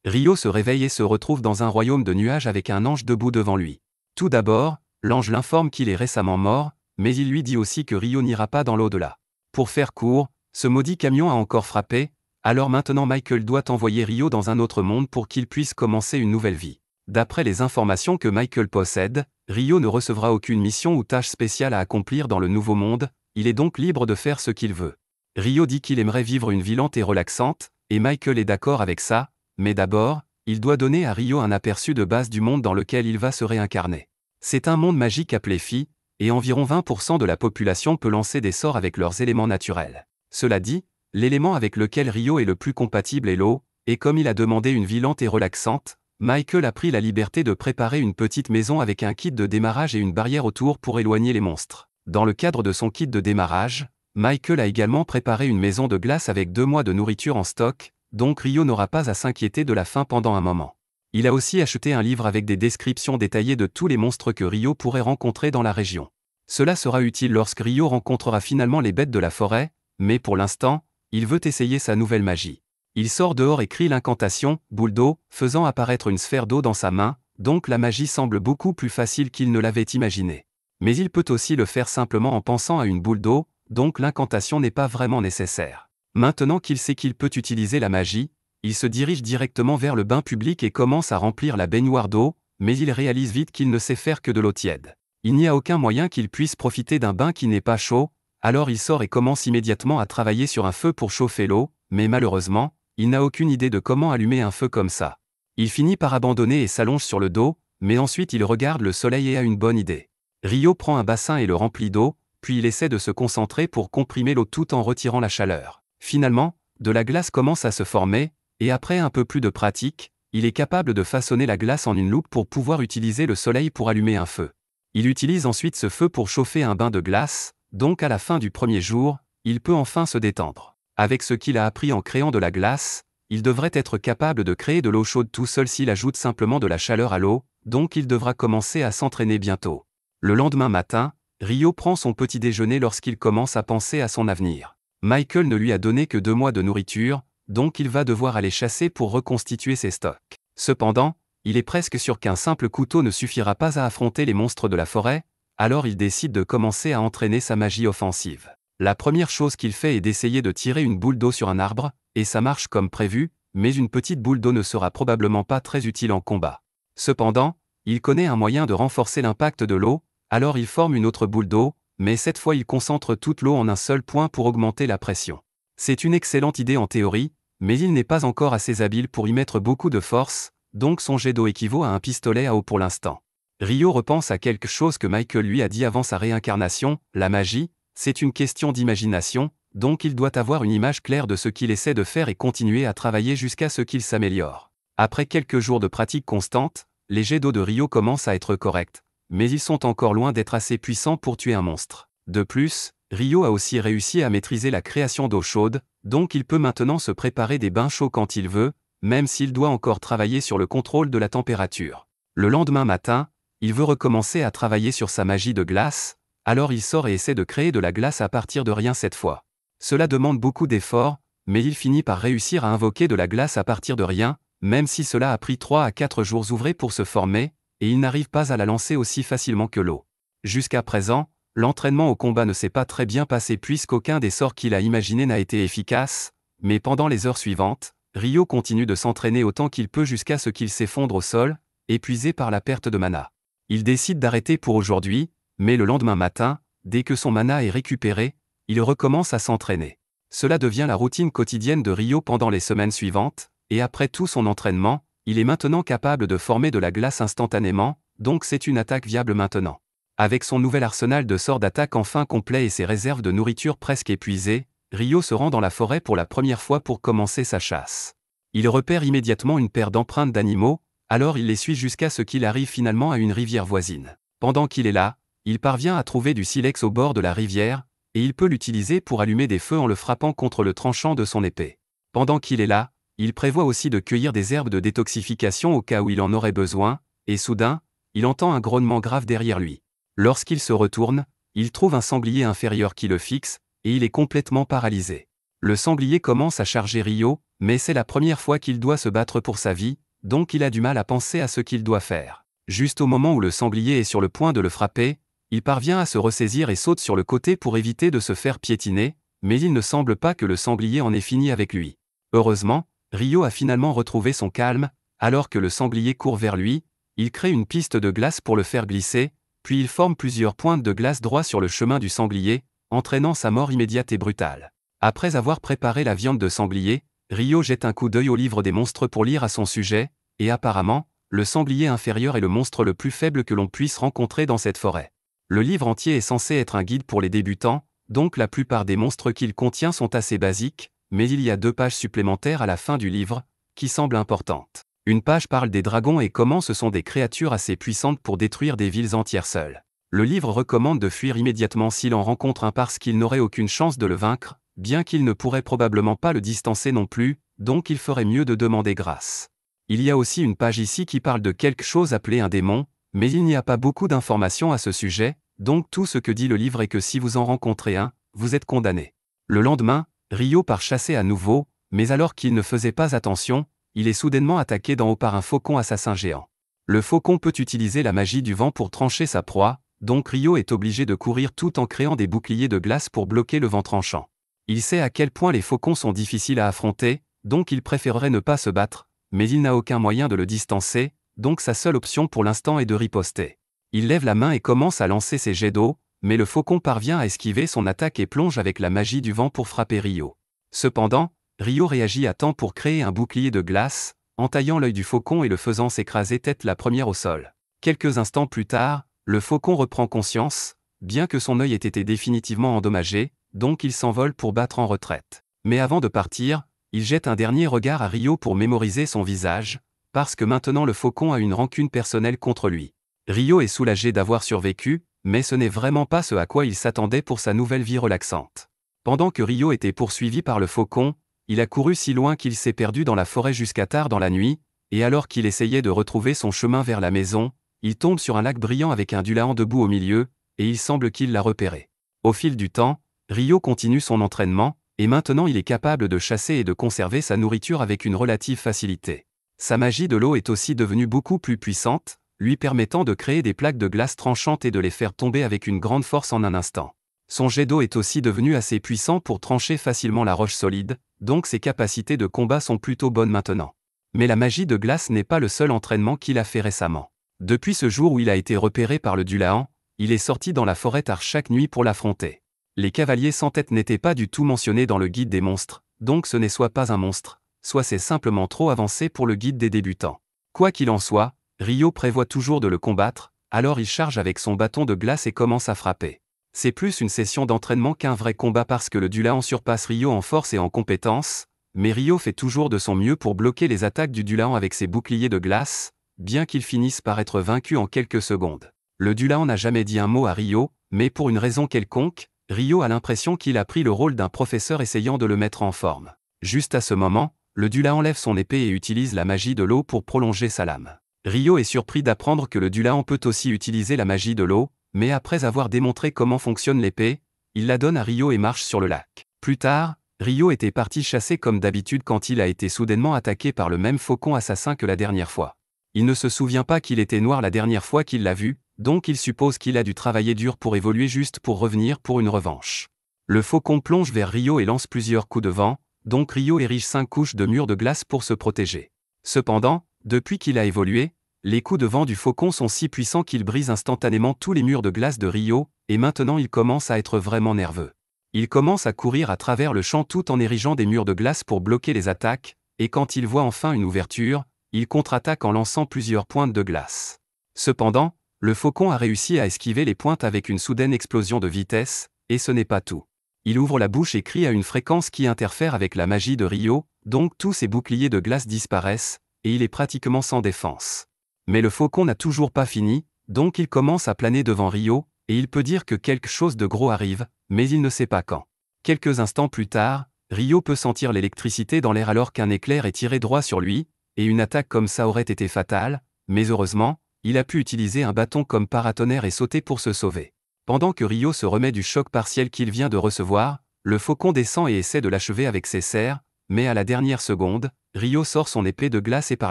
Rio se réveille et se retrouve dans un royaume de nuages avec un ange debout devant lui. Tout d'abord, l'ange l'informe qu'il est récemment mort, mais il lui dit aussi que Rio n'ira pas dans l'au-delà. Pour faire court, ce maudit camion a encore frappé, alors maintenant Michael doit envoyer Rio dans un autre monde pour qu'il puisse commencer une nouvelle vie. D'après les informations que Michael possède, Rio ne recevra aucune mission ou tâche spéciale à accomplir dans le nouveau monde, il est donc libre de faire ce qu'il veut. Rio dit qu'il aimerait vivre une vie lente et relaxante, et Michael est d'accord avec ça, mais d'abord, il doit donner à Rio un aperçu de base du monde dans lequel il va se réincarner. C'est un monde magique appelé Phi, et environ 20% de la population peut lancer des sorts avec leurs éléments naturels. Cela dit, l'élément avec lequel Rio est le plus compatible est l'eau, et comme il a demandé une vie lente et relaxante, Michael a pris la liberté de préparer une petite maison avec un kit de démarrage et une barrière autour pour éloigner les monstres. Dans le cadre de son kit de démarrage, Michael a également préparé une maison de glace avec 2 mois de nourriture en stock, donc Rio n'aura pas à s'inquiéter de la faim pendant un moment. Il a aussi acheté un livre avec des descriptions détaillées de tous les monstres que Rio pourrait rencontrer dans la région. Cela sera utile lorsque Rio rencontrera finalement les bêtes de la forêt, mais pour l'instant, il veut essayer sa nouvelle magie. Il sort dehors et crie l'incantation « boule d'eau », faisant apparaître une sphère d'eau dans sa main, donc la magie semble beaucoup plus facile qu'il ne l'avait imaginé. Mais il peut aussi le faire simplement en pensant à une boule d'eau, donc l'incantation n'est pas vraiment nécessaire. Maintenant qu'il sait qu'il peut utiliser la magie, il se dirige directement vers le bain public et commence à remplir la baignoire d'eau, mais il réalise vite qu'il ne sait faire que de l'eau tiède. Il n'y a aucun moyen qu'il puisse profiter d'un bain qui n'est pas chaud, alors il sort et commence immédiatement à travailler sur un feu pour chauffer l'eau, mais malheureusement, il n'a aucune idée de comment allumer un feu comme ça. Il finit par abandonner et s'allonge sur le dos, mais ensuite il regarde le soleil et a une bonne idée. Rio prend un bassin et le remplit d'eau, puis il essaie de se concentrer pour comprimer l'eau tout en retirant la chaleur. Finalement, de la glace commence à se former, et après un peu plus de pratique, il est capable de façonner la glace en une loupe pour pouvoir utiliser le soleil pour allumer un feu. Il utilise ensuite ce feu pour chauffer un bain de glace, donc à la fin du premier jour, il peut enfin se détendre. Avec ce qu'il a appris en créant de la glace, il devrait être capable de créer de l'eau chaude tout seul s'il ajoute simplement de la chaleur à l'eau, donc il devra commencer à s'entraîner bientôt. Le lendemain matin, Rio prend son petit déjeuner lorsqu'il commence à penser à son avenir. Michael ne lui a donné que 2 mois de nourriture, donc il va devoir aller chasser pour reconstituer ses stocks. Cependant, il est presque sûr qu'un simple couteau ne suffira pas à affronter les monstres de la forêt, alors il décide de commencer à entraîner sa magie offensive. La première chose qu'il fait est d'essayer de tirer une boule d'eau sur un arbre, et ça marche comme prévu, mais une petite boule d'eau ne sera probablement pas très utile en combat. Cependant, il connaît un moyen de renforcer l'impact de l'eau, alors il forme une autre boule d'eau, mais cette fois il concentre toute l'eau en un seul point pour augmenter la pression. C'est une excellente idée en théorie, mais il n'est pas encore assez habile pour y mettre beaucoup de force, donc son jet d'eau équivaut à un pistolet à eau pour l'instant. Rio repense à quelque chose que Michael lui a dit avant sa réincarnation, la magie, c'est une question d'imagination, donc il doit avoir une image claire de ce qu'il essaie de faire et continuer à travailler jusqu'à ce qu'il s'améliore. Après quelques jours de pratique constante, les jets d'eau de Rio commencent à être corrects, mais ils sont encore loin d'être assez puissants pour tuer un monstre. De plus, Rio a aussi réussi à maîtriser la création d'eau chaude, donc il peut maintenant se préparer des bains chauds quand il veut, même s'il doit encore travailler sur le contrôle de la température. Le lendemain matin, il veut recommencer à travailler sur sa magie de glace, alors il sort et essaie de créer de la glace à partir de rien cette fois. Cela demande beaucoup d'efforts, mais il finit par réussir à invoquer de la glace à partir de rien, même si cela a pris 3 à 4 jours ouvrés pour se former, et il n'arrive pas à la lancer aussi facilement que l'eau. Jusqu'à présent, l'entraînement au combat ne s'est pas très bien passé puisqu'aucun des sorts qu'il a imaginés n'a été efficace, mais pendant les heures suivantes, Rio continue de s'entraîner autant qu'il peut jusqu'à ce qu'il s'effondre au sol, épuisé par la perte de mana. Il décide d'arrêter pour aujourd'hui, mais le lendemain matin, dès que son mana est récupéré, il recommence à s'entraîner. Cela devient la routine quotidienne de Rio pendant les semaines suivantes, et après tout son entraînement, il est maintenant capable de former de la glace instantanément, donc c'est une attaque viable maintenant. Avec son nouvel arsenal de sorts d'attaque enfin complet et ses réserves de nourriture presque épuisées, Rio se rend dans la forêt pour la première fois pour commencer sa chasse. Il repère immédiatement une paire d'empreintes d'animaux, alors il les suit jusqu'à ce qu'il arrive finalement à une rivière voisine. Pendant qu'il est là, il parvient à trouver du silex au bord de la rivière, et il peut l'utiliser pour allumer des feux en le frappant contre le tranchant de son épée. Pendant qu'il est là, il prévoit aussi de cueillir des herbes de détoxification au cas où il en aurait besoin, et soudain, il entend un grognement grave derrière lui. Lorsqu'il se retourne, il trouve un sanglier inférieur qui le fixe, et il est complètement paralysé. Le sanglier commence à charger Rio, mais c'est la première fois qu'il doit se battre pour sa vie, donc il a du mal à penser à ce qu'il doit faire. Juste au moment où le sanglier est sur le point de le frapper, il parvient à se ressaisir et saute sur le côté pour éviter de se faire piétiner, mais il ne semble pas que le sanglier en ait fini avec lui. Heureusement, Rio a finalement retrouvé son calme, alors que le sanglier court vers lui, il crée une piste de glace pour le faire glisser, puis il forme plusieurs pointes de glace droit sur le chemin du sanglier, entraînant sa mort immédiate et brutale. Après avoir préparé la viande de sanglier, Rio jette un coup d'œil au livre des monstres pour lire à son sujet, et apparemment, le sanglier inférieur est le monstre le plus faible que l'on puisse rencontrer dans cette forêt. Le livre entier est censé être un guide pour les débutants, donc la plupart des monstres qu'il contient sont assez basiques, mais il y a 2 pages supplémentaires à la fin du livre, qui semblent importantes. Une page parle des dragons et comment ce sont des créatures assez puissantes pour détruire des villes entières seules. Le livre recommande de fuir immédiatement s'il en rencontre un parce qu'il n'aurait aucune chance de le vaincre, bien qu'il ne pourrait probablement pas le distancer non plus, donc il ferait mieux de demander grâce. Il y a aussi une page ici qui parle de quelque chose appelé un démon, mais il n'y a pas beaucoup d'informations à ce sujet, donc tout ce que dit le livre est que si vous en rencontrez un, vous êtes condamné. Le lendemain, Rio part chasser à nouveau, mais alors qu'il ne faisait pas attention, il est soudainement attaqué d'en haut par un faucon assassin géant. Le faucon peut utiliser la magie du vent pour trancher sa proie, donc Rio est obligé de courir tout en créant des boucliers de glace pour bloquer le vent tranchant. Il sait à quel point les faucons sont difficiles à affronter, donc il préférerait ne pas se battre, mais il n'a aucun moyen de le distancer, donc sa seule option pour l'instant est de riposter. Il lève la main et commence à lancer ses jets d'eau, mais le faucon parvient à esquiver son attaque et plonge avec la magie du vent pour frapper Rio. Cependant, Rio réagit à temps pour créer un bouclier de glace, entaillant l'œil du faucon et le faisant s'écraser tête la première au sol. Quelques instants plus tard, le faucon reprend conscience, bien que son œil ait été définitivement endommagé, donc il s'envole pour battre en retraite. Mais avant de partir, il jette un dernier regard à Rio pour mémoriser son visage, parce que maintenant le faucon a une rancune personnelle contre lui. Rio est soulagé d'avoir survécu, mais ce n'est vraiment pas ce à quoi il s'attendait pour sa nouvelle vie relaxante. Pendant que Rio était poursuivi par le faucon, il a couru si loin qu'il s'est perdu dans la forêt jusqu'à tard dans la nuit, et alors qu'il essayait de retrouver son chemin vers la maison, il tombe sur un lac brillant avec un Dulahan debout au milieu, et il semble qu'il l'a repéré. Au fil du temps, Rio continue son entraînement, et maintenant il est capable de chasser et de conserver sa nourriture avec une relative facilité. Sa magie de l'eau est aussi devenue beaucoup plus puissante, lui permettant de créer des plaques de glace tranchantes et de les faire tomber avec une grande force en un instant. Son jet d'eau est aussi devenu assez puissant pour trancher facilement la roche solide, donc ses capacités de combat sont plutôt bonnes maintenant. Mais la magie de glace n'est pas le seul entraînement qu'il a fait récemment. Depuis ce jour où il a été repéré par le Dulahan, il est sorti dans la forêt tard chaque nuit pour l'affronter. Les cavaliers sans tête n'étaient pas du tout mentionnés dans le guide des monstres, donc ce n'est soit pas un monstre, soit c'est simplement trop avancé pour le guide des débutants. Quoi qu'il en soit, Rio prévoit toujours de le combattre, alors il charge avec son bâton de glace et commence à frapper. C'est plus une session d'entraînement qu'un vrai combat parce que le Dulahan surpasse Rio en force et en compétence, mais Rio fait toujours de son mieux pour bloquer les attaques du Dulahan avec ses boucliers de glace, bien qu'il finisse par être vaincu en quelques secondes. Le Dulahan n'a jamais dit un mot à Rio, mais pour une raison quelconque, Rio a l'impression qu'il a pris le rôle d'un professeur essayant de le mettre en forme. Juste à ce moment, le Dulahan lève son épée et utilise la magie de l'eau pour prolonger sa lame. Rio est surpris d'apprendre que le Dulahan peut aussi utiliser la magie de l'eau, mais après avoir démontré comment fonctionne l'épée, il la donne à Rio et marche sur le lac. Plus tard, Rio était parti chasser comme d'habitude quand il a été soudainement attaqué par le même faucon assassin que la dernière fois. Il ne se souvient pas qu'il était noir la dernière fois qu'il l'a vu, donc il suppose qu'il a dû travailler dur pour évoluer juste pour revenir pour une revanche. Le faucon plonge vers Rio et lance plusieurs coups de vent, donc Rio érige 5 couches de murs de glace pour se protéger. Cependant, depuis qu'il a évolué, les coups de vent du faucon sont si puissants qu'ils brisent instantanément tous les murs de glace de Rio, et maintenant il commence à être vraiment nerveux. Il commence à courir à travers le champ tout en érigeant des murs de glace pour bloquer les attaques, et quand il voit enfin une ouverture, il contre-attaque en lançant plusieurs pointes de glace. Cependant, le faucon a réussi à esquiver les pointes avec une soudaine explosion de vitesse, et ce n'est pas tout. Il ouvre la bouche et crie à une fréquence qui interfère avec la magie de Rio, donc tous ses boucliers de glace disparaissent, et il est pratiquement sans défense. Mais le faucon n'a toujours pas fini, donc il commence à planer devant Rio, et il peut dire que quelque chose de gros arrive, mais il ne sait pas quand. Quelques instants plus tard, Rio peut sentir l'électricité dans l'air alors qu'un éclair est tiré droit sur lui, et une attaque comme ça aurait été fatale, mais heureusement, il a pu utiliser un bâton comme paratonnerre et sauter pour se sauver. Pendant que Rio se remet du choc partiel qu'il vient de recevoir, Le faucon descend et essaie de l'achever avec ses serres, mais à la dernière seconde, Rio sort son épée de glace et part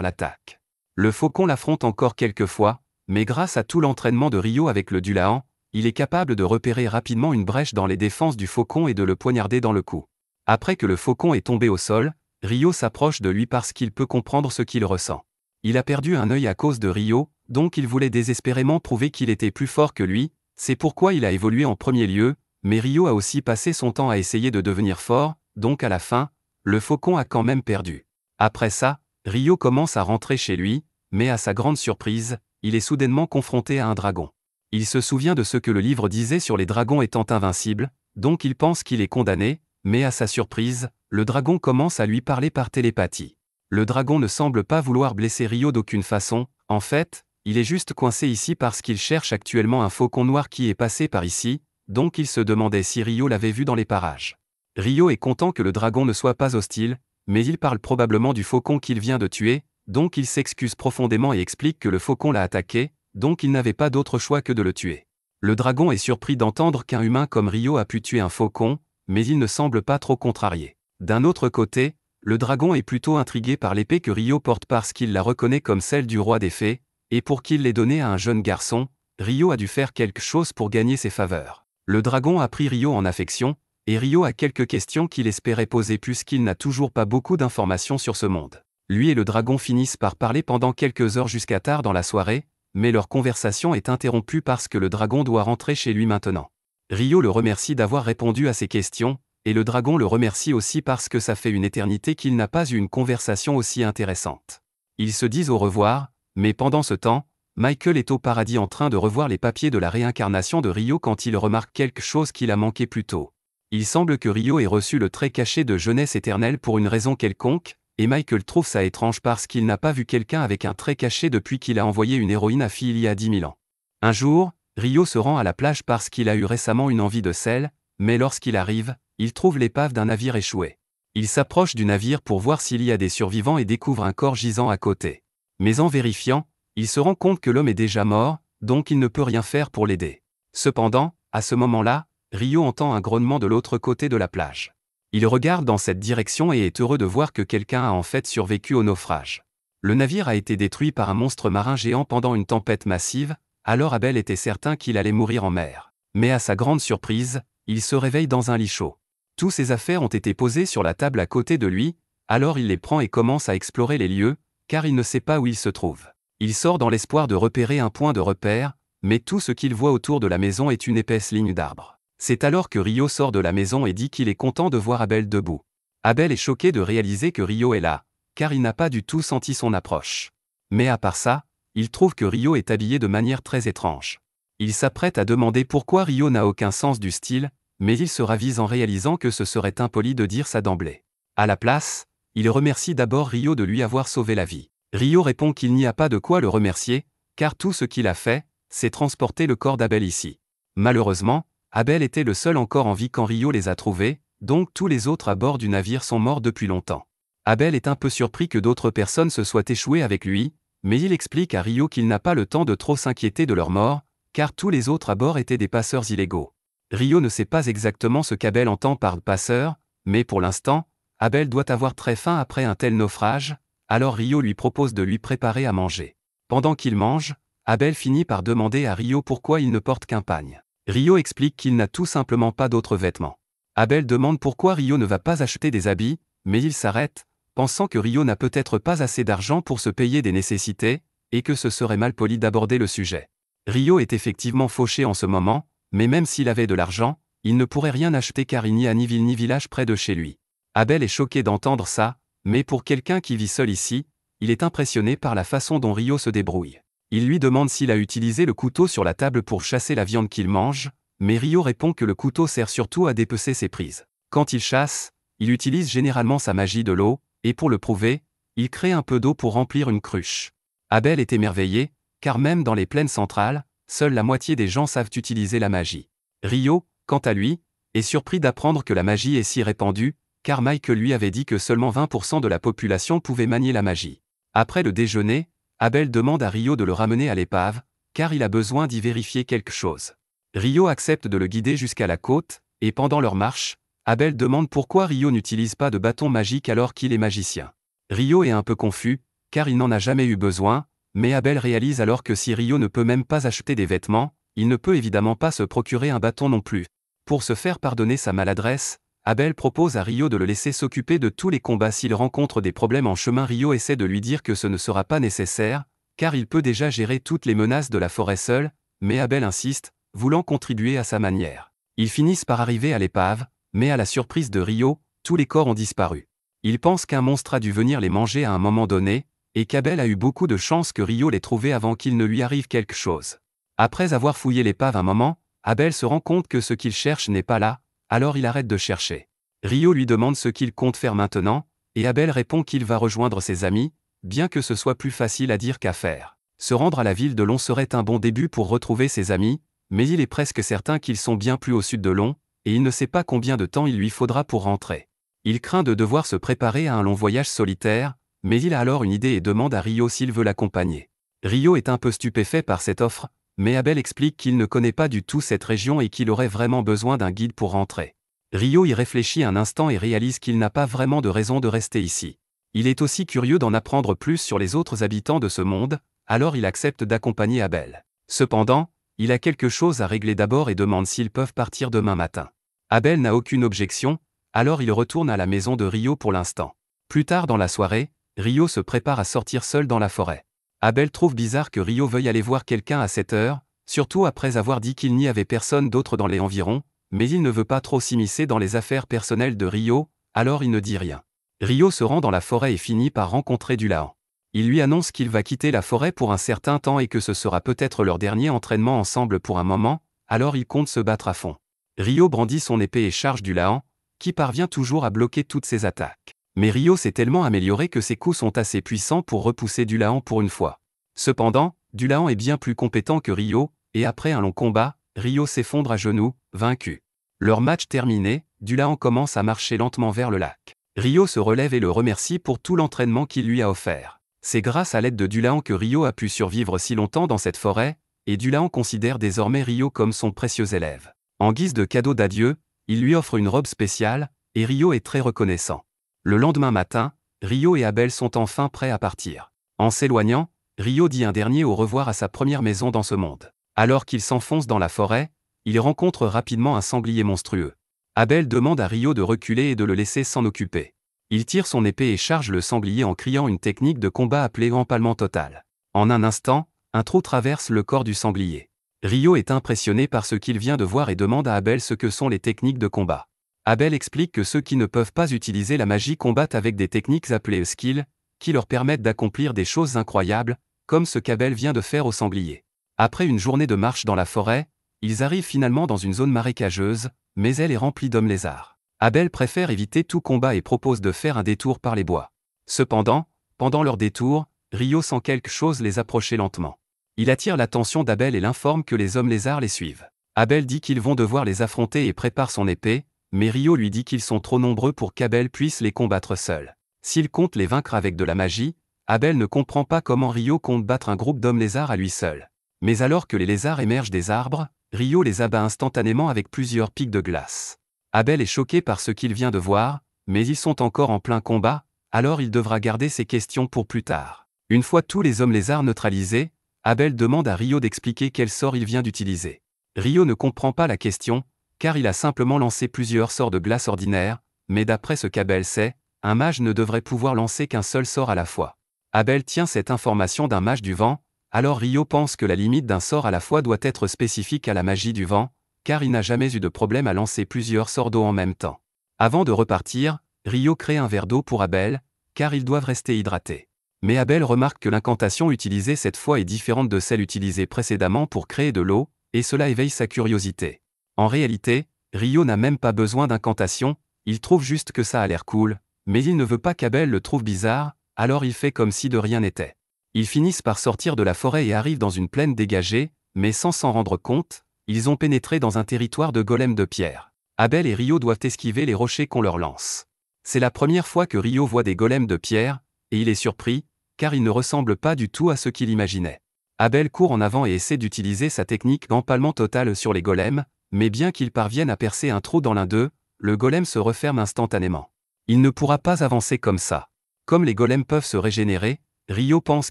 l'attaque. Le faucon l'affronte encore quelques fois, mais grâce à tout l'entraînement de Rio avec le Dullahan, il est capable de repérer rapidement une brèche dans les défenses du faucon et de le poignarder dans le cou. Après que le faucon est tombé au sol, Rio s'approche de lui parce qu'il peut comprendre ce qu'il ressent. Il a perdu un œil à cause de Rio, donc il voulait désespérément prouver qu'il était plus fort que lui, c'est pourquoi il a évolué en premier lieu, mais Rio a aussi passé son temps à essayer de devenir fort, donc à la fin, le faucon a quand même perdu. Après ça, Rio commence à rentrer chez lui, mais à sa grande surprise, il est soudainement confronté à un dragon. Il se souvient de ce que le livre disait sur les dragons étant invincibles, donc il pense qu'il est condamné, mais à sa surprise, le dragon commence à lui parler par télépathie. Le dragon ne semble pas vouloir blesser Rio d'aucune façon, en fait, il est juste coincé ici parce qu'il cherche actuellement un faucon noir qui est passé par ici, donc il se demandait si Rio l'avait vu dans les parages. Rio est content que le dragon ne soit pas hostile, mais il parle probablement du faucon qu'il vient de tuer, donc il s'excuse profondément et explique que le faucon l'a attaqué, donc il n'avait pas d'autre choix que de le tuer. Le dragon est surpris d'entendre qu'un humain comme Rio a pu tuer un faucon, mais il ne semble pas trop contrarié. D'un autre côté, le dragon est plutôt intrigué par l'épée que Rio porte parce qu'il la reconnaît comme celle du roi des fées, et pour qu'il l'ait donnée à un jeune garçon, Rio a dû faire quelque chose pour gagner ses faveurs. Le dragon a pris Rio en affection, et Rio a quelques questions qu'il espérait poser puisqu'il n'a toujours pas beaucoup d'informations sur ce monde. Lui et le dragon finissent par parler pendant quelques heures jusqu'à tard dans la soirée, mais leur conversation est interrompue parce que le dragon doit rentrer chez lui maintenant. Rio le remercie d'avoir répondu à ses questions, et le dragon le remercie aussi parce que ça fait une éternité qu'il n'a pas eu une conversation aussi intéressante. Ils se disent au revoir, mais pendant ce temps, Michael est au paradis en train de revoir les papiers de la réincarnation de Rio quand il remarque quelque chose qu'il a manqué plus tôt. Il semble que Rio ait reçu le trait caché de jeunesse éternelle pour une raison quelconque, et Michael trouve ça étrange parce qu'il n'a pas vu quelqu'un avec un trait caché depuis qu'il a envoyé une héroïne à fille il y a 10 000 ans. Un jour, Rio se rend à la plage parce qu'il a eu récemment une envie de sel, mais lorsqu'il arrive, il trouve l'épave d'un navire échoué. Il s'approche du navire pour voir s'il y a des survivants et découvre un corps gisant à côté. Mais en vérifiant, il se rend compte que l'homme est déjà mort, donc il ne peut rien faire pour l'aider. Cependant, à ce moment-là, Rio entend un grognement de l'autre côté de la plage. Il regarde dans cette direction et est heureux de voir que quelqu'un a en fait survécu au naufrage. Le navire a été détruit par un monstre marin géant pendant une tempête massive, alors Abel était certain qu'il allait mourir en mer. Mais à sa grande surprise, il se réveille dans un lit chaud. Tous ses affaires ont été posées sur la table à côté de lui, alors il les prend et commence à explorer les lieux, car il ne sait pas où il se trouve. Il sort dans l'espoir de repérer un point de repère, mais tout ce qu'il voit autour de la maison est une épaisse ligne d'arbres. C'est alors que Rio sort de la maison et dit qu'il est content de voir Abel debout. Abel est choqué de réaliser que Rio est là, car il n'a pas du tout senti son approche. Mais à part ça, il trouve que Rio est habillé de manière très étrange. Il s'apprête à demander pourquoi Rio n'a aucun sens du style, mais il se ravise en réalisant que ce serait impoli de dire ça d'emblée. À la place, il remercie d'abord Rio de lui avoir sauvé la vie. Rio répond qu'il n'y a pas de quoi le remercier, car tout ce qu'il a fait, c'est transporter le corps d'Abel ici. Malheureusement, Abel était le seul encore en vie quand Rio les a trouvés, donc tous les autres à bord du navire sont morts depuis longtemps. Abel est un peu surpris que d'autres personnes se soient échouées avec lui, mais il explique à Rio qu'il n'a pas le temps de trop s'inquiéter de leur mort, car tous les autres à bord étaient des passeurs illégaux. Rio ne sait pas exactement ce qu'Abel entend par passeur, mais pour l'instant, Abel doit avoir très faim après un tel naufrage, alors Rio lui propose de lui préparer à manger. Pendant qu'il mange, Abel finit par demander à Rio pourquoi il ne porte qu'un pagne. Rio explique qu'il n'a tout simplement pas d'autres vêtements. Abel demande pourquoi Rio ne va pas acheter des habits, mais il s'arrête, pensant que Rio n'a peut-être pas assez d'argent pour se payer des nécessités, et que ce serait mal poli d'aborder le sujet. Rio est effectivement fauché en ce moment, mais même s'il avait de l'argent, il ne pourrait rien acheter car il n'y a ni ville ni village près de chez lui. Abel est choqué d'entendre ça, mais pour quelqu'un qui vit seul ici, il est impressionné par la façon dont Rio se débrouille. Il lui demande s'il a utilisé le couteau sur la table pour chasser la viande qu'il mange, mais Rio répond que le couteau sert surtout à dépecer ses prises. Quand il chasse, il utilise généralement sa magie de l'eau, et pour le prouver, il crée un peu d'eau pour remplir une cruche. Abel est émerveillé, car même dans les plaines centrales, seule la moitié des gens savent utiliser la magie. Rio, quant à lui, est surpris d'apprendre que la magie est si répandue, car Mike lui avait dit que seulement 20% de la population pouvait manier la magie. Après le déjeuner, Abel demande à Rio de le ramener à l'épave, car il a besoin d'y vérifier quelque chose. Rio accepte de le guider jusqu'à la côte, et pendant leur marche, Abel demande pourquoi Rio n'utilise pas de bâton magique alors qu'il est magicien. Rio est un peu confus, car il n'en a jamais eu besoin, mais Abel réalise alors que si Rio ne peut même pas acheter des vêtements, il ne peut évidemment pas se procurer un bâton non plus. Pour se faire pardonner sa maladresse, Abel propose à Rio de le laisser s'occuper de tous les combats s'il rencontre des problèmes en chemin. Rio essaie de lui dire que ce ne sera pas nécessaire, car il peut déjà gérer toutes les menaces de la forêt seul, mais Abel insiste, voulant contribuer à sa manière. Ils finissent par arriver à l'épave, mais à la surprise de Rio, tous les corps ont disparu. Il pense qu'un monstre a dû venir les manger à un moment donné, et qu'Abel a eu beaucoup de chance que Rio l'ait trouvé avant qu'il ne lui arrive quelque chose. Après avoir fouillé l'épave un moment, Abel se rend compte que ce qu'il cherche n'est pas là, alors il arrête de chercher. Rio lui demande ce qu'il compte faire maintenant, et Abel répond qu'il va rejoindre ses amis, bien que ce soit plus facile à dire qu'à faire. Se rendre à la ville de Long serait un bon début pour retrouver ses amis, mais il est presque certain qu'ils sont bien plus au sud de Long, et il ne sait pas combien de temps il lui faudra pour rentrer. Il craint de devoir se préparer à un long voyage solitaire, mais il a alors une idée et demande à Rio s'il veut l'accompagner. Rio est un peu stupéfait par cette offre, mais Abel explique qu'il ne connaît pas du tout cette région et qu'il aurait vraiment besoin d'un guide pour rentrer. Rio y réfléchit un instant et réalise qu'il n'a pas vraiment de raison de rester ici. Il est aussi curieux d'en apprendre plus sur les autres habitants de ce monde, alors il accepte d'accompagner Abel. Cependant, il a quelque chose à régler d'abord et demande s'ils peuvent partir demain matin. Abel n'a aucune objection, alors il retourne à la maison de Rio pour l'instant. Plus tard dans la soirée, Rio se prépare à sortir seul dans la forêt. Abel trouve bizarre que Rio veuille aller voir quelqu'un à cette heure, surtout après avoir dit qu'il n'y avait personne d'autre dans les environs, mais il ne veut pas trop s'immiscer dans les affaires personnelles de Rio, alors il ne dit rien. Rio se rend dans la forêt et finit par rencontrer Dulahan. Il lui annonce qu'il va quitter la forêt pour un certain temps et que ce sera peut-être leur dernier entraînement ensemble pour un moment, alors il compte se battre à fond. Rio brandit son épée et charge Dulahan, qui parvient toujours à bloquer toutes ses attaques. Mais Rio s'est tellement amélioré que ses coups sont assez puissants pour repousser Dulahan pour une fois. Cependant, Dulahan est bien plus compétent que Rio, et après un long combat, Rio s'effondre à genoux, vaincu. Leur match terminé, Dulahan commence à marcher lentement vers le lac. Rio se relève et le remercie pour tout l'entraînement qu'il lui a offert. C'est grâce à l'aide de Dulahan que Rio a pu survivre si longtemps dans cette forêt, et Dulahan considère désormais Rio comme son précieux élève. En guise de cadeau d'adieu, il lui offre une robe spéciale, et Rio est très reconnaissant. Le lendemain matin, Rio et Abel sont enfin prêts à partir. En s'éloignant, Rio dit un dernier au revoir à sa première maison dans ce monde. Alors qu'il s'enfonce dans la forêt, il rencontre rapidement un sanglier monstrueux. Abel demande à Rio de reculer et de le laisser s'en occuper. Il tire son épée et charge le sanglier en criant une technique de combat appelée empalement total. En un instant, un trou traverse le corps du sanglier. Rio est impressionné par ce qu'il vient de voir et demande à Abel ce que sont les techniques de combat. Abel explique que ceux qui ne peuvent pas utiliser la magie combattent avec des techniques appelées skills, qui leur permettent d'accomplir des choses incroyables, comme ce qu'Abel vient de faire au sanglier. Après une journée de marche dans la forêt, ils arrivent finalement dans une zone marécageuse, mais elle est remplie d'hommes lézards. Abel préfère éviter tout combat et propose de faire un détour par les bois. Cependant, pendant leur détour, Rio sent quelque chose les approcher lentement. Il attire l'attention d'Abel et l'informe que les hommes lézards les suivent. Abel dit qu'ils vont devoir les affronter et prépare son épée, mais Rio lui dit qu'ils sont trop nombreux pour qu'Abel puisse les combattre seul. S'il compte les vaincre avec de la magie, Abel ne comprend pas comment Rio compte battre un groupe d'hommes lézards à lui seul. Mais alors que les lézards émergent des arbres, Rio les abat instantanément avec plusieurs pics de glace. Abel est choqué par ce qu'il vient de voir, mais ils sont encore en plein combat, alors il devra garder ses questions pour plus tard. Une fois tous les hommes lézards neutralisés, Abel demande à Rio d'expliquer quel sort il vient d'utiliser. Rio ne comprend pas la question, car il a simplement lancé plusieurs sorts de glace ordinaires, mais d'après ce qu'Abel sait, un mage ne devrait pouvoir lancer qu'un seul sort à la fois. Abel tient cette information d'un mage du vent, alors Rio pense que la limite d'un sort à la fois doit être spécifique à la magie du vent, car il n'a jamais eu de problème à lancer plusieurs sorts d'eau en même temps. Avant de repartir, Rio crée un verre d'eau pour Abel, car ils doivent rester hydratés. Mais Abel remarque que l'incantation utilisée cette fois est différente de celle utilisée précédemment pour créer de l'eau, et cela éveille sa curiosité. En réalité, Rio n'a même pas besoin d'incantation, il trouve juste que ça a l'air cool, mais il ne veut pas qu'Abel le trouve bizarre, alors il fait comme si de rien n'était. Ils finissent par sortir de la forêt et arrivent dans une plaine dégagée, mais sans s'en rendre compte, ils ont pénétré dans un territoire de golems de pierre. Abel et Rio doivent esquiver les rochers qu'on leur lance. C'est la première fois que Rio voit des golems de pierre, et il est surpris, car ils ne ressemblent pas du tout à ce qu'il imaginait. Abel court en avant et essaie d'utiliser sa technique d'empalement total sur les golems, mais bien qu'il parvienne à percer un trou dans l'un d'eux, le golem se referme instantanément. Il ne pourra pas avancer comme ça. Comme les golems peuvent se régénérer, Ryo pense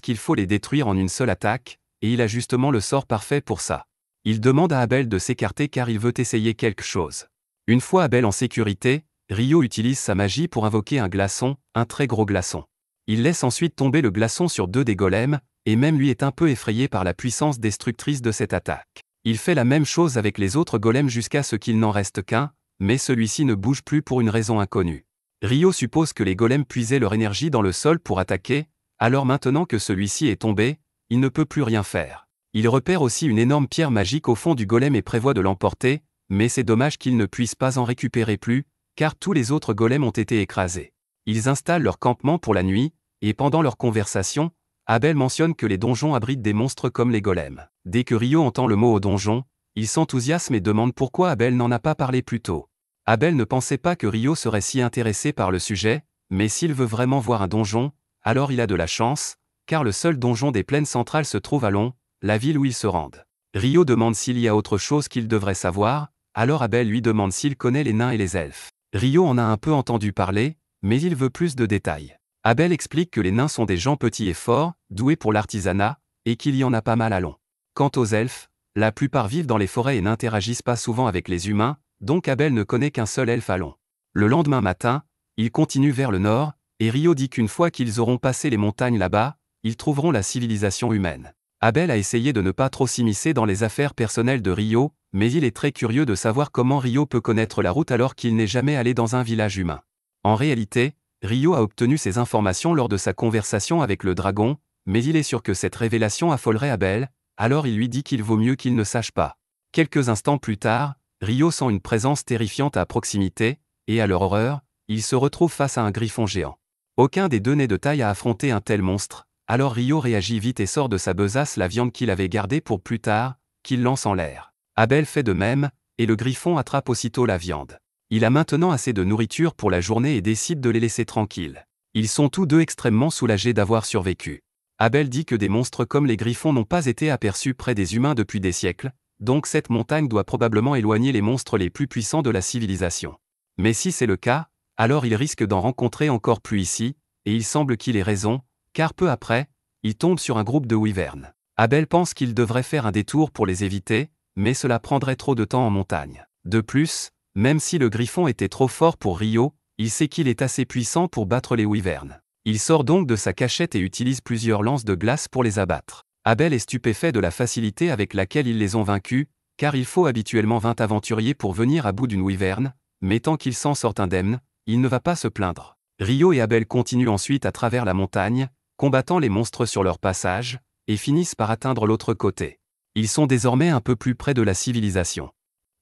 qu'il faut les détruire en une seule attaque, et il a justement le sort parfait pour ça. Il demande à Abel de s'écarter car il veut essayer quelque chose. Une fois Abel en sécurité, Ryo utilise sa magie pour invoquer un glaçon, un très gros glaçon. Il laisse ensuite tomber le glaçon sur 2 des golems, et même lui est un peu effrayé par la puissance destructrice de cette attaque. Il fait la même chose avec les autres golems jusqu'à ce qu'il n'en reste qu'un, mais celui-ci ne bouge plus pour une raison inconnue. Ryo suppose que les golems puisaient leur énergie dans le sol pour attaquer, alors maintenant que celui-ci est tombé, il ne peut plus rien faire. Il repère aussi une énorme pierre magique au fond du golem et prévoit de l'emporter, mais c'est dommage qu'il ne puisse pas en récupérer plus, car tous les autres golems ont été écrasés. Ils installent leur campement pour la nuit, et pendant leur conversation, Abel mentionne que les donjons abritent des monstres comme les golems. Dès que Ryo entend le mot au donjon, il s'enthousiasme et demande pourquoi Abel n'en a pas parlé plus tôt. Abel ne pensait pas que Ryo serait si intéressé par le sujet, mais s'il veut vraiment voir un donjon, alors il a de la chance, car le seul donjon des plaines centrales se trouve à Long, la ville où ils se rendent. Ryo demande s'il y a autre chose qu'il devrait savoir, alors Abel lui demande s'il connaît les nains et les elfes. Ryo en a un peu entendu parler, mais il veut plus de détails. Abel explique que les nains sont des gens petits et forts, doués pour l'artisanat, et qu'il y en a pas mal à Long. Quant aux elfes, la plupart vivent dans les forêts et n'interagissent pas souvent avec les humains, donc Abel ne connaît qu'un seul elfe à Long. Le lendemain matin, ils continuent vers le nord, et Ryo dit qu'une fois qu'ils auront passé les montagnes là-bas, ils trouveront la civilisation humaine. Abel a essayé de ne pas trop s'immiscer dans les affaires personnelles de Ryo, mais il est très curieux de savoir comment Ryo peut connaître la route alors qu'il n'est jamais allé dans un village humain. En réalité, Ryo a obtenu ces informations lors de sa conversation avec le dragon, mais il est sûr que cette révélation affolerait Abel, alors il lui dit qu'il vaut mieux qu'il ne sache pas. Quelques instants plus tard, Ryo sent une présence terrifiante à proximité, et à leur horreur, il se retrouve face à un griffon géant. Aucun des deux n'est de taille à affronter un tel monstre, alors Ryo réagit vite et sort de sa besace la viande qu'il avait gardée pour plus tard, qu'il lance en l'air. Abel fait de même, et le griffon attrape aussitôt la viande. Il a maintenant assez de nourriture pour la journée et décide de les laisser tranquilles. Ils sont tous deux extrêmement soulagés d'avoir survécu. Abel dit que des monstres comme les griffons n'ont pas été aperçus près des humains depuis des siècles, donc cette montagne doit probablement éloigner les monstres les plus puissants de la civilisation. Mais si c'est le cas, alors il risque d'en rencontrer encore plus ici, et il semble qu'il ait raison, car peu après, il tombe sur un groupe de wyverns. Abel pense qu'il devrait faire un détour pour les éviter, mais cela prendrait trop de temps en montagne. De plus, même si le griffon était trop fort pour Ryo, il sait qu'il est assez puissant pour battre les wyverns. Il sort donc de sa cachette et utilise plusieurs lances de glace pour les abattre. Abel est stupéfait de la facilité avec laquelle ils les ont vaincus, car il faut habituellement 20 aventuriers pour venir à bout d'une wyvern, mais tant qu'il s'en sort indemne, il ne va pas se plaindre. Ryo et Abel continuent ensuite à travers la montagne, combattant les monstres sur leur passage, et finissent par atteindre l'autre côté. Ils sont désormais un peu plus près de la civilisation.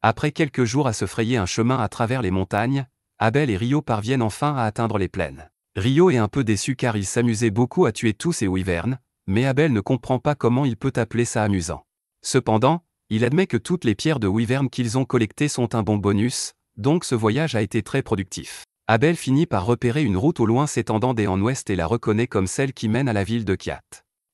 Après quelques jours à se frayer un chemin à travers les montagnes, Abel et Ryo parviennent enfin à atteindre les plaines. Ryo est un peu déçu car il s'amusait beaucoup à tuer tous ces wyverns, mais Abel ne comprend pas comment il peut appeler ça amusant. Cependant, il admet que toutes les pierres de wyvern qu'ils ont collectées sont un bon bonus, donc ce voyage a été très productif. Abel finit par repérer une route au loin s'étendant en ouest et la reconnaît comme celle qui mène à la ville de Kiat.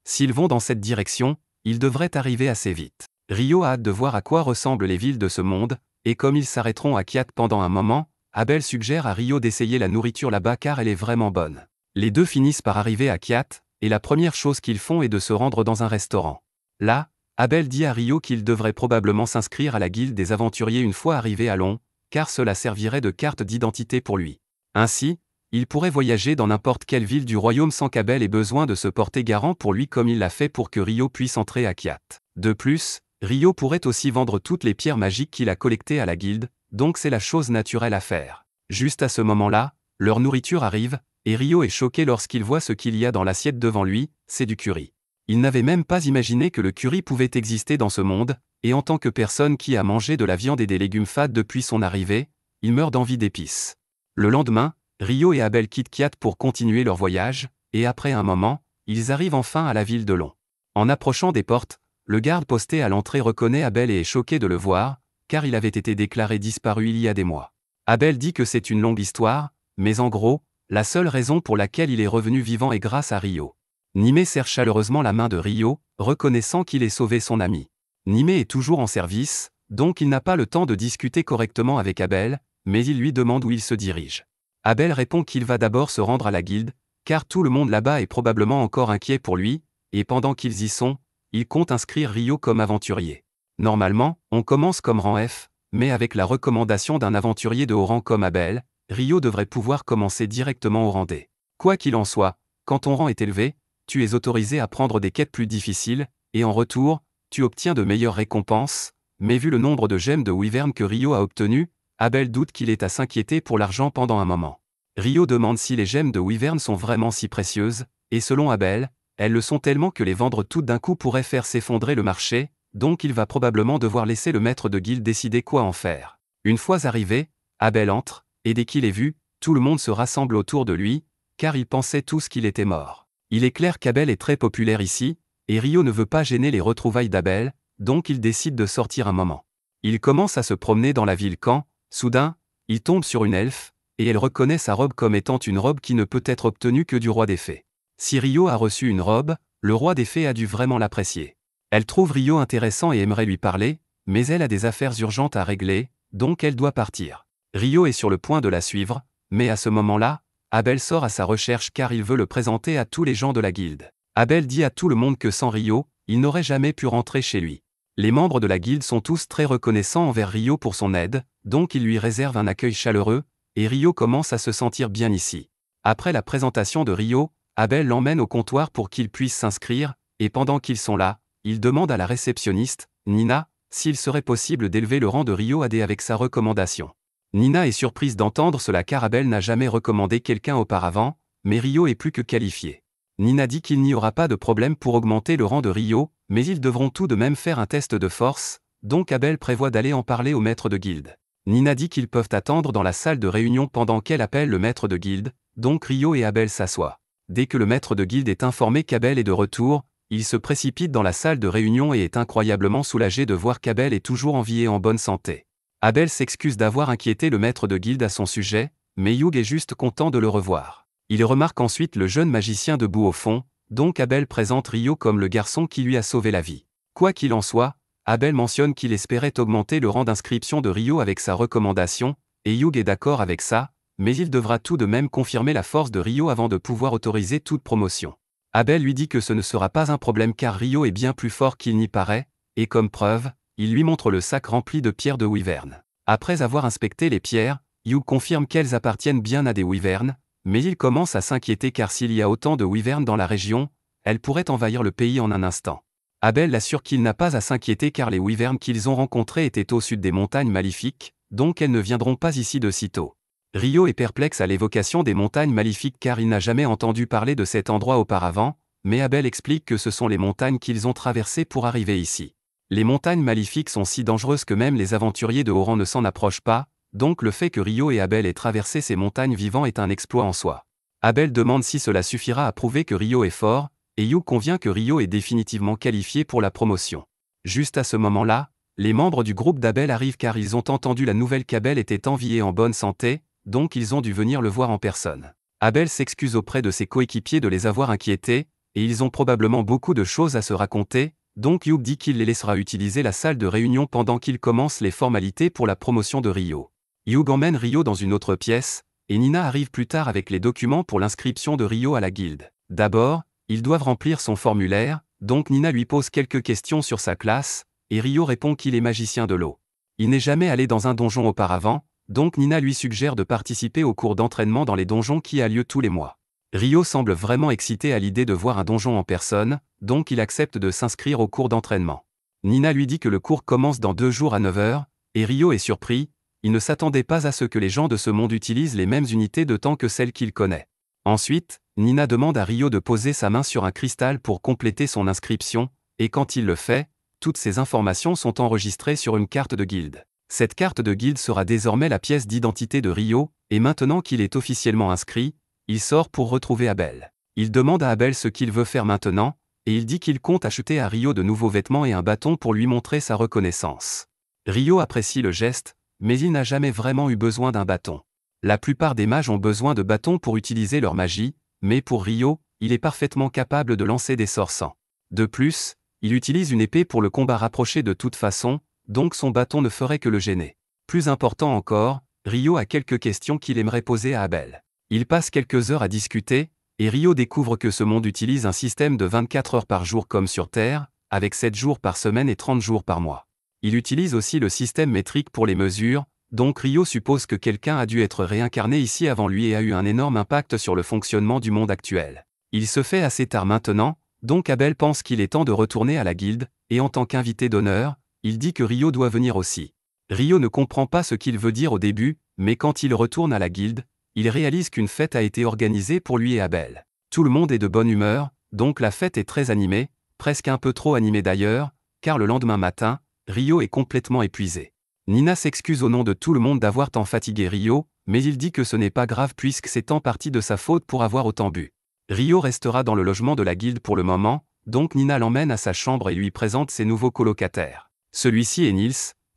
S'ils vont dans cette direction, ils devraient arriver assez vite. Ryo a hâte de voir à quoi ressemblent les villes de ce monde, et comme ils s'arrêteront à Kiat pendant un moment, Abel suggère à Ryo d'essayer la nourriture là-bas car elle est vraiment bonne. Les deux finissent par arriver à Kiat, et la première chose qu'ils font est de se rendre dans un restaurant. Là, Abel dit à Ryo qu'il devrait probablement s'inscrire à la guilde des aventuriers une fois arrivé à Long, car cela servirait de carte d'identité pour lui. Ainsi, il pourrait voyager dans n'importe quelle ville du royaume sans qu'Abel ait besoin de se porter garant pour lui comme il l'a fait pour que Ryo puisse entrer à Kiat. De plus, Ryo pourrait aussi vendre toutes les pierres magiques qu'il a collectées à la guilde, donc c'est la chose naturelle à faire. Juste à ce moment-là, leur nourriture arrive, et Ryo est choqué lorsqu'il voit ce qu'il y a dans l'assiette devant lui, c'est du curry. Il n'avait même pas imaginé que le curry pouvait exister dans ce monde, et en tant que personne qui a mangé de la viande et des légumes fades depuis son arrivée, il meurt d'envie d'épices. Le lendemain, Ryo et Abel quittent Kiat pour continuer leur voyage, et après un moment, ils arrivent enfin à la ville de Long. En approchant des portes, le garde posté à l'entrée reconnaît Abel et est choqué de le voir, car il avait été déclaré disparu il y a des mois. Abel dit que c'est une longue histoire, mais en gros, la seule raison pour laquelle il est revenu vivant est grâce à Ryo. Nimé serre chaleureusement la main de Ryo, reconnaissant qu'il ait sauvé son ami. Nimé est toujours en service, donc il n'a pas le temps de discuter correctement avec Abel, mais il lui demande où il se dirige. Abel répond qu'il va d'abord se rendre à la guilde, car tout le monde là-bas est probablement encore inquiet pour lui, et pendant qu'ils y sont, il compte inscrire Rio comme aventurier. Normalement, on commence comme rang F, mais avec la recommandation d'un aventurier de haut rang comme Abel, Rio devrait pouvoir commencer directement au rang D. Quoi qu'il en soit, quand ton rang est élevé, tu es autorisé à prendre des quêtes plus difficiles, et en retour, tu obtiens de meilleures récompenses, mais vu le nombre de gemmes de Wyvern que Rio a obtenues, Abel doute qu'il ait à s'inquiéter pour l'argent pendant un moment. Rio demande si les gemmes de Wyvern sont vraiment si précieuses, et selon Abel, elles le sont tellement que les vendre toutes d'un coup pourrait faire s'effondrer le marché, donc il va probablement devoir laisser le maître de guilde décider quoi en faire. Une fois arrivé, Abel entre, et dès qu'il est vu, tout le monde se rassemble autour de lui, car ils pensaient tous qu'il était mort. Il est clair qu'Abel est très populaire ici, et Rio ne veut pas gêner les retrouvailles d'Abel, donc il décide de sortir un moment. Il commence à se promener dans la ville quand, soudain, il tombe sur une elfe, et elle reconnaît sa robe comme étant une robe qui ne peut être obtenue que du roi des fées. Si Rio a reçu une robe, le roi des fées a dû vraiment l'apprécier. Elle trouve Rio intéressant et aimerait lui parler, mais elle a des affaires urgentes à régler, donc elle doit partir. Rio est sur le point de la suivre, mais à ce moment-là, Abel sort à sa recherche car il veut le présenter à tous les gens de la guilde. Abel dit à tout le monde que sans Rio, il n'aurait jamais pu rentrer chez lui. Les membres de la guilde sont tous très reconnaissants envers Rio pour son aide, donc ils lui réservent un accueil chaleureux, et Rio commence à se sentir bien ici. Après la présentation de Rio, Abel l'emmène au comptoir pour qu'il puisse s'inscrire, et pendant qu'ils sont là, il demande à la réceptionniste, Nina, s'il serait possible d'élever le rang de Rio à D avec sa recommandation. Nina est surprise d'entendre cela car Abel n'a jamais recommandé quelqu'un auparavant, mais Rio est plus que qualifié. Nina dit qu'il n'y aura pas de problème pour augmenter le rang de Rio, mais ils devront tout de même faire un test de force, donc Abel prévoit d'aller en parler au maître de guilde. Nina dit qu'ils peuvent attendre dans la salle de réunion pendant qu'elle appelle le maître de guilde, donc Rio et Abel s'assoient. Dès que le maître de guilde est informé qu'Abel est de retour, il se précipite dans la salle de réunion et est incroyablement soulagé de voir qu'Abel est toujours en vie et en bonne santé. Abel s'excuse d'avoir inquiété le maître de guilde à son sujet, mais Hugh est juste content de le revoir. Il remarque ensuite le jeune magicien debout au fond, donc Abel présente Rio comme le garçon qui lui a sauvé la vie. Quoi qu'il en soit, Abel mentionne qu'il espérait augmenter le rang d'inscription de Rio avec sa recommandation, et Hugh est d'accord avec ça, mais il devra tout de même confirmer la force de Rio avant de pouvoir autoriser toute promotion. Abel lui dit que ce ne sera pas un problème car Rio est bien plus fort qu'il n'y paraît, et comme preuve, il lui montre le sac rempli de pierres de Wyvern. Après avoir inspecté les pierres, Hugh confirme qu'elles appartiennent bien à des Wyvern, mais il commence à s'inquiéter car s'il y a autant de Wyvern dans la région, elles pourraient envahir le pays en un instant. Abel l'assure qu'il n'a pas à s'inquiéter car les Wyvern qu'ils ont rencontrés étaient au sud des montagnes maléfiques, donc elles ne viendront pas ici de sitôt. Rio est perplexe à l'évocation des montagnes maléfiques car il n'a jamais entendu parler de cet endroit auparavant, mais Abel explique que ce sont les montagnes qu'ils ont traversées pour arriver ici. Les montagnes maléfiques sont si dangereuses que même les aventuriers de haut rang ne s'en approchent pas, donc le fait que Rio et Abel aient traversé ces montagnes vivants est un exploit en soi. Abel demande si cela suffira à prouver que Rio est fort, et Hugh convient que Rio est définitivement qualifié pour la promotion. Juste à ce moment-là, les membres du groupe d'Abel arrivent car ils ont entendu la nouvelle qu'Abel était en vie et en bonne santé, donc ils ont dû venir le voir en personne. Abel s'excuse auprès de ses coéquipiers de les avoir inquiétés, et ils ont probablement beaucoup de choses à se raconter, donc Hugh dit qu'il les laissera utiliser la salle de réunion pendant qu'ils commencent les formalités pour la promotion de Rio. Hugh emmène Rio dans une autre pièce, et Nina arrive plus tard avec les documents pour l'inscription de Rio à la guilde. D'abord, ils doivent remplir son formulaire, donc Nina lui pose quelques questions sur sa classe, et Rio répond qu'il est magicien de l'eau. Il n'est jamais allé dans un donjon auparavant, donc Nina lui suggère de participer au cours d'entraînement dans les donjons qui a lieu tous les mois. Rio semble vraiment excité à l'idée de voir un donjon en personne, donc il accepte de s'inscrire au cours d'entraînement. Nina lui dit que le cours commence dans 2 jours à 9 h, et Rio est surpris, il ne s'attendait pas à ce que les gens de ce monde utilisent les mêmes unités de temps que celles qu'il connaît. Ensuite, Nina demande à Rio de poser sa main sur un cristal pour compléter son inscription, et quand il le fait, toutes ces informations sont enregistrées sur une carte de guilde. Cette carte de guilde sera désormais la pièce d'identité de Rio, et maintenant qu'il est officiellement inscrit, il sort pour retrouver Abel. Il demande à Abel ce qu'il veut faire maintenant, et il dit qu'il compte acheter à Rio de nouveaux vêtements et un bâton pour lui montrer sa reconnaissance. Rio apprécie le geste, mais il n'a jamais vraiment eu besoin d'un bâton. La plupart des mages ont besoin de bâtons pour utiliser leur magie, mais pour Rio, il est parfaitement capable de lancer des sorts sans. De plus, il utilise une épée pour le combat rapproché de toute façon, donc son bâton ne ferait que le gêner. Plus important encore, Ryo a quelques questions qu'il aimerait poser à Abel. Ils passent quelques heures à discuter, et Ryo découvre que ce monde utilise un système de 24 heures par jour comme sur Terre, avec 7 jours par semaine et 30 jours par mois. Il utilise aussi le système métrique pour les mesures, donc Ryo suppose que quelqu'un a dû être réincarné ici avant lui et a eu un énorme impact sur le fonctionnement du monde actuel. Il se fait assez tard maintenant, donc Abel pense qu'il est temps de retourner à la guilde, et en tant qu'invité d'honneur, il dit que Ryo doit venir aussi. Ryo ne comprend pas ce qu'il veut dire au début, mais quand il retourne à la guilde, il réalise qu'une fête a été organisée pour lui et Abel. Tout le monde est de bonne humeur, donc la fête est très animée, presque un peu trop animée d'ailleurs, car le lendemain matin, Ryo est complètement épuisé. Nina s'excuse au nom de tout le monde d'avoir tant fatigué Ryo, mais il dit que ce n'est pas grave puisque c'est en partie de sa faute pour avoir autant bu. Ryo restera dans le logement de la guilde pour le moment, donc Nina l'emmène à sa chambre et lui présente ses nouveaux colocataires. Celui-ci est Nils,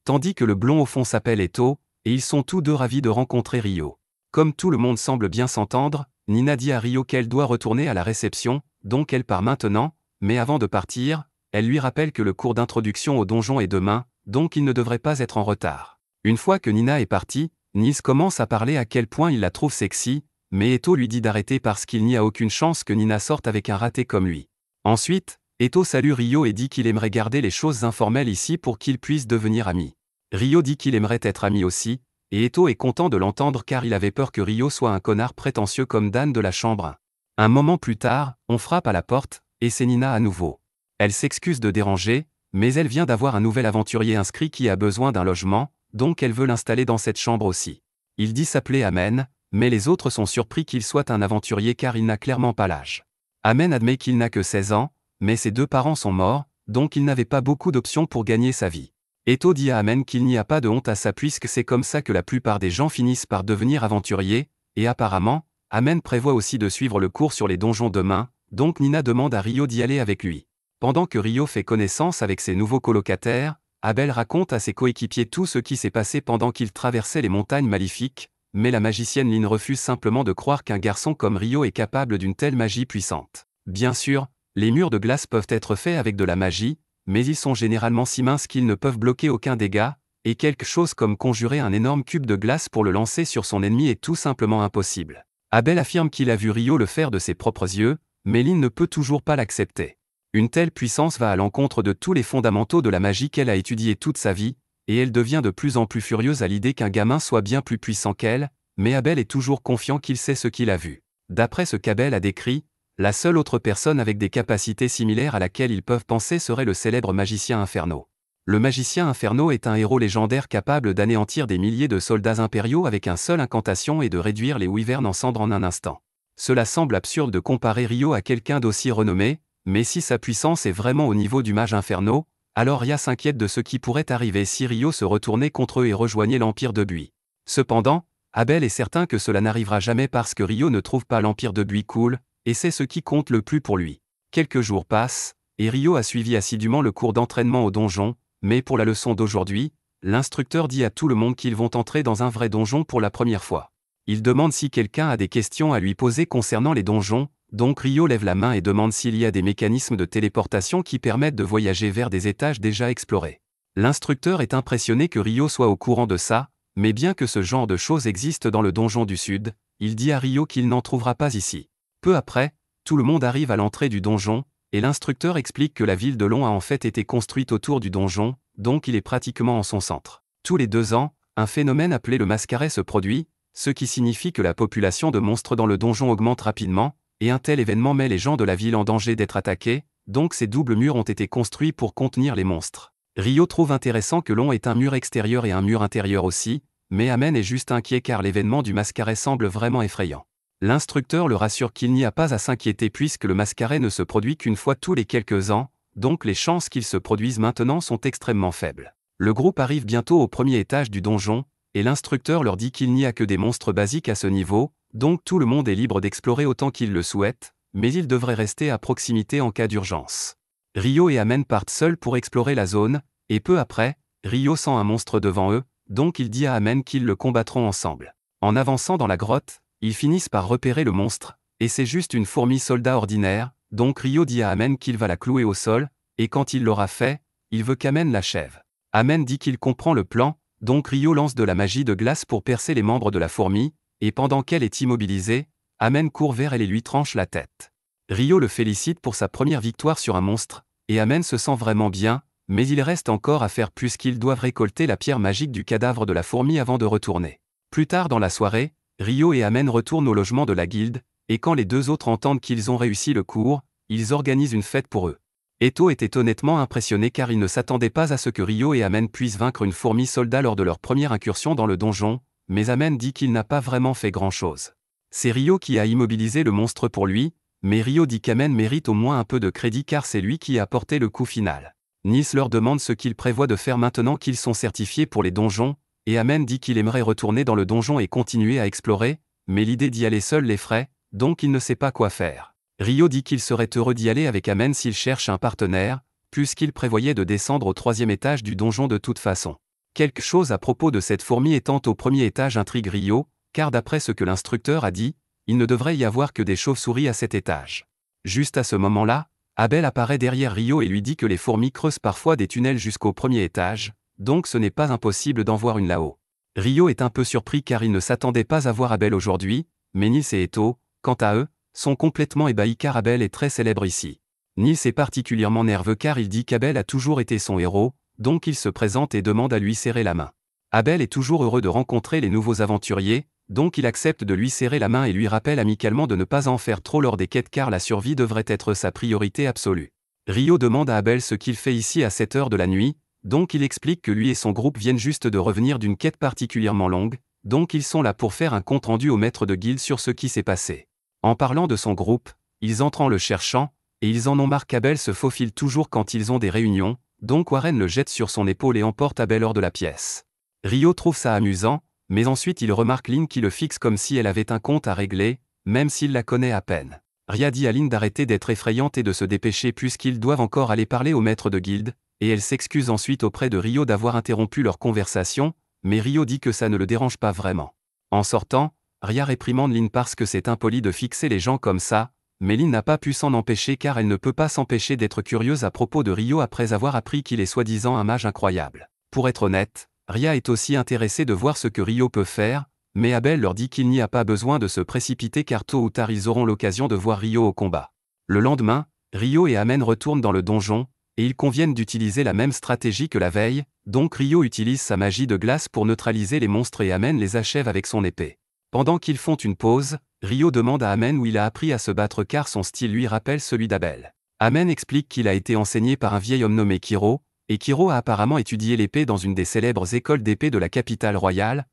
tandis que le blond au fond s'appelle Eto, et ils sont tous deux ravis de rencontrer Ryo. Comme tout le monde semble bien s'entendre, Nina dit à Ryo qu'elle doit retourner à la réception, donc elle part maintenant, mais avant de partir, elle lui rappelle que le cours d'introduction au donjon est demain, donc il ne devrait pas être en retard. Une fois que Nina est partie, Nils commence à parler à quel point il la trouve sexy, mais Eto lui dit d'arrêter parce qu'il n'y a aucune chance que Nina sorte avec un raté comme lui. Ensuite, Eto salue Ryo et dit qu'il aimerait garder les choses informelles ici pour qu'ils puissent devenir amis. Ryo dit qu'il aimerait être ami aussi, et Eto est content de l'entendre car il avait peur que Ryo soit un connard prétentieux comme Dan de la chambre 1. Un moment plus tard, on frappe à la porte, et c'est Nina à nouveau. Elle s'excuse de déranger, mais elle vient d'avoir un nouvel aventurier inscrit qui a besoin d'un logement, donc elle veut l'installer dans cette chambre aussi. Il dit s'appeler Amen, mais les autres sont surpris qu'il soit un aventurier car il n'a clairement pas l'âge. Amen admet qu'il n'a que 16 ans, mais ses deux parents sont morts, donc il n'avait pas beaucoup d'options pour gagner sa vie. Eto dit à Amen qu'il n'y a pas de honte à ça puisque c'est comme ça que la plupart des gens finissent par devenir aventuriers, et apparemment, Amen prévoit aussi de suivre le cours sur les donjons demain, donc Nina demande à Ryo d'y aller avec lui. Pendant que Ryo fait connaissance avec ses nouveaux colocataires, Abel raconte à ses coéquipiers tout ce qui s'est passé pendant qu'ils traversaient les montagnes maléfiques, mais la magicienne Lynn refuse simplement de croire qu'un garçon comme Ryo est capable d'une telle magie puissante. Bien sûr, les murs de glace peuvent être faits avec de la magie, mais ils sont généralement si minces qu'ils ne peuvent bloquer aucun dégât, et quelque chose comme conjurer un énorme cube de glace pour le lancer sur son ennemi est tout simplement impossible. Abel affirme qu'il a vu Ryo le faire de ses propres yeux, mais Lynn ne peut toujours pas l'accepter. Une telle puissance va à l'encontre de tous les fondamentaux de la magie qu'elle a étudiée toute sa vie, et elle devient de plus en plus furieuse à l'idée qu'un gamin soit bien plus puissant qu'elle, mais Abel est toujours confiant qu'il sait ce qu'il a vu. D'après ce qu'Abel a décrit, la seule autre personne avec des capacités similaires à laquelle ils peuvent penser serait le célèbre magicien Inferno. Le magicien Inferno est un héros légendaire capable d'anéantir des milliers de soldats impériaux avec un seul incantation et de réduire les wyverns en cendres en un instant. Cela semble absurde de comparer Ryo à quelqu'un d'aussi renommé, mais si sa puissance est vraiment au niveau du mage Inferno, alors Rya s'inquiète de ce qui pourrait arriver si Ryo se retournait contre eux et rejoignait l'Empire de Buis. Cependant, Abel est certain que cela n'arrivera jamais parce que Ryo ne trouve pas l'Empire de Buis cool, et c'est ce qui compte le plus pour lui. Quelques jours passent, et Ryo a suivi assidûment le cours d'entraînement au donjon, mais pour la leçon d'aujourd'hui, l'instructeur dit à tout le monde qu'ils vont entrer dans un vrai donjon pour la première fois. Il demande si quelqu'un a des questions à lui poser concernant les donjons, donc Ryo lève la main et demande s'il y a des mécanismes de téléportation qui permettent de voyager vers des étages déjà explorés. L'instructeur est impressionné que Ryo soit au courant de ça, mais bien que ce genre de choses existe dans le donjon du Sud, il dit à Ryo qu'il n'en trouvera pas ici. Peu après, tout le monde arrive à l'entrée du donjon, et l'instructeur explique que la ville de Long a en fait été construite autour du donjon, donc il est pratiquement en son centre. Tous les 2 ans, un phénomène appelé le mascaret se produit, ce qui signifie que la population de monstres dans le donjon augmente rapidement, et un tel événement met les gens de la ville en danger d'être attaqués, donc ces doubles murs ont été construits pour contenir les monstres. Ryo trouve intéressant que Long ait un mur extérieur et un mur intérieur aussi, mais Amen est juste inquiet car l'événement du mascaret semble vraiment effrayant. L'instructeur le rassure qu'il n'y a pas à s'inquiéter puisque le mascaret ne se produit qu'une fois tous les quelques ans, donc les chances qu'il se produise maintenant sont extrêmement faibles. Le groupe arrive bientôt au premier étage du donjon, et l'instructeur leur dit qu'il n'y a que des monstres basiques à ce niveau, donc tout le monde est libre d'explorer autant qu'il le souhaite, mais il devrait rester à proximité en cas d'urgence. Ryo et Amen partent seuls pour explorer la zone, et peu après, Ryo sent un monstre devant eux, donc il dit à Amen qu'ils le combattront ensemble. En avançant dans la grotte, ils finissent par repérer le monstre, et c'est juste une fourmi soldat ordinaire, donc Ryo dit à Amen qu'il va la clouer au sol, et quand il l'aura fait, il veut qu'Amen l'achève. Amen dit qu'il comprend le plan, donc Rio lance de la magie de glace pour percer les membres de la fourmi, et pendant qu'elle est immobilisée, Amen court vers elle et lui tranche la tête. Rio le félicite pour sa première victoire sur un monstre, et Amen se sent vraiment bien, mais il reste encore à faire puisqu'ils doivent récolter la pierre magique du cadavre de la fourmi avant de retourner. Plus tard dans la soirée, Rio et Amen retournent au logement de la guilde, et quand les deux autres entendent qu'ils ont réussi le cours, ils organisent une fête pour eux. Eto était honnêtement impressionné car il ne s'attendait pas à ce que Rio et Amen puissent vaincre une fourmi soldat lors de leur première incursion dans le donjon, mais Amen dit qu'il n'a pas vraiment fait grand-chose. C'est Rio qui a immobilisé le monstre pour lui, mais Rio dit qu'Amen mérite au moins un peu de crédit car c'est lui qui a porté le coup final. Nils leur demande ce qu'ils prévoient de faire maintenant qu'ils sont certifiés pour les donjons, et Amen dit qu'il aimerait retourner dans le donjon et continuer à explorer, mais l'idée d'y aller seul l'effraie, donc il ne sait pas quoi faire. Rio dit qu'il serait heureux d'y aller avec Amen s'il cherche un partenaire, puisqu'il prévoyait de descendre au 3e étage du donjon de toute façon. Quelque chose à propos de cette fourmi étant au 1er étage intrigue Rio, car d'après ce que l'instructeur a dit, il ne devrait y avoir que des chauves-souris à cet étage. Juste à ce moment-là, Abel apparaît derrière Rio et lui dit que les fourmis creusent parfois des tunnels jusqu'au 1er étage, donc ce n'est pas impossible d'en voir une là-haut. Rio est un peu surpris car il ne s'attendait pas à voir Abel aujourd'hui, mais Nils et Eto, quant à eux, sont complètement ébahis car Abel est très célèbre ici. Nils est particulièrement nerveux car il dit qu'Abel a toujours été son héros, donc il se présente et demande à lui serrer la main. Abel est toujours heureux de rencontrer les nouveaux aventuriers, donc il accepte de lui serrer la main et lui rappelle amicalement de ne pas en faire trop lors des quêtes car la survie devrait être sa priorité absolue. Rio demande à Abel ce qu'il fait ici à cette heure de la nuit, donc il explique que lui et son groupe viennent juste de revenir d'une quête particulièrement longue, donc ils sont là pour faire un compte-rendu au maître de guilde sur ce qui s'est passé. En parlant de son groupe, ils entrent en le cherchant, et ils en ont marre qu'Abel se faufile toujours quand ils ont des réunions, donc Warren le jette sur son épaule et emporte Abel hors de la pièce. Rio trouve ça amusant, mais ensuite il remarque Lynn qui le fixe comme si elle avait un compte à régler, même s'il la connaît à peine. Ria dit à Lynn d'arrêter d'être effrayante et de se dépêcher puisqu'ils doivent encore aller parler au maître de guilde, et elle s'excuse ensuite auprès de Rio d'avoir interrompu leur conversation, mais Rio dit que ça ne le dérange pas vraiment. En sortant, Ria réprimande Lynn parce que c'est impoli de fixer les gens comme ça, mais Lynn n'a pas pu s'en empêcher car elle ne peut pas s'empêcher d'être curieuse à propos de Rio après avoir appris qu'il est soi-disant un mage incroyable. Pour être honnête, Ria est aussi intéressée de voir ce que Rio peut faire, mais Abel leur dit qu'il n'y a pas besoin de se précipiter car tôt ou tard ils auront l'occasion de voir Rio au combat. Le lendemain, Rio et Amen retournent dans le donjon, et ils conviennent d'utiliser la même stratégie que la veille, donc Rio utilise sa magie de glace pour neutraliser les monstres et Amen les achève avec son épée. Pendant qu'ils font une pause, Rio demande à Amen où il a appris à se battre car son style lui rappelle celui d'Abel. Amen explique qu'il a été enseigné par un vieil homme nommé Kiro, et Kiro a apparemment étudié l'épée dans une des célèbres écoles d'épée de la capitale royale,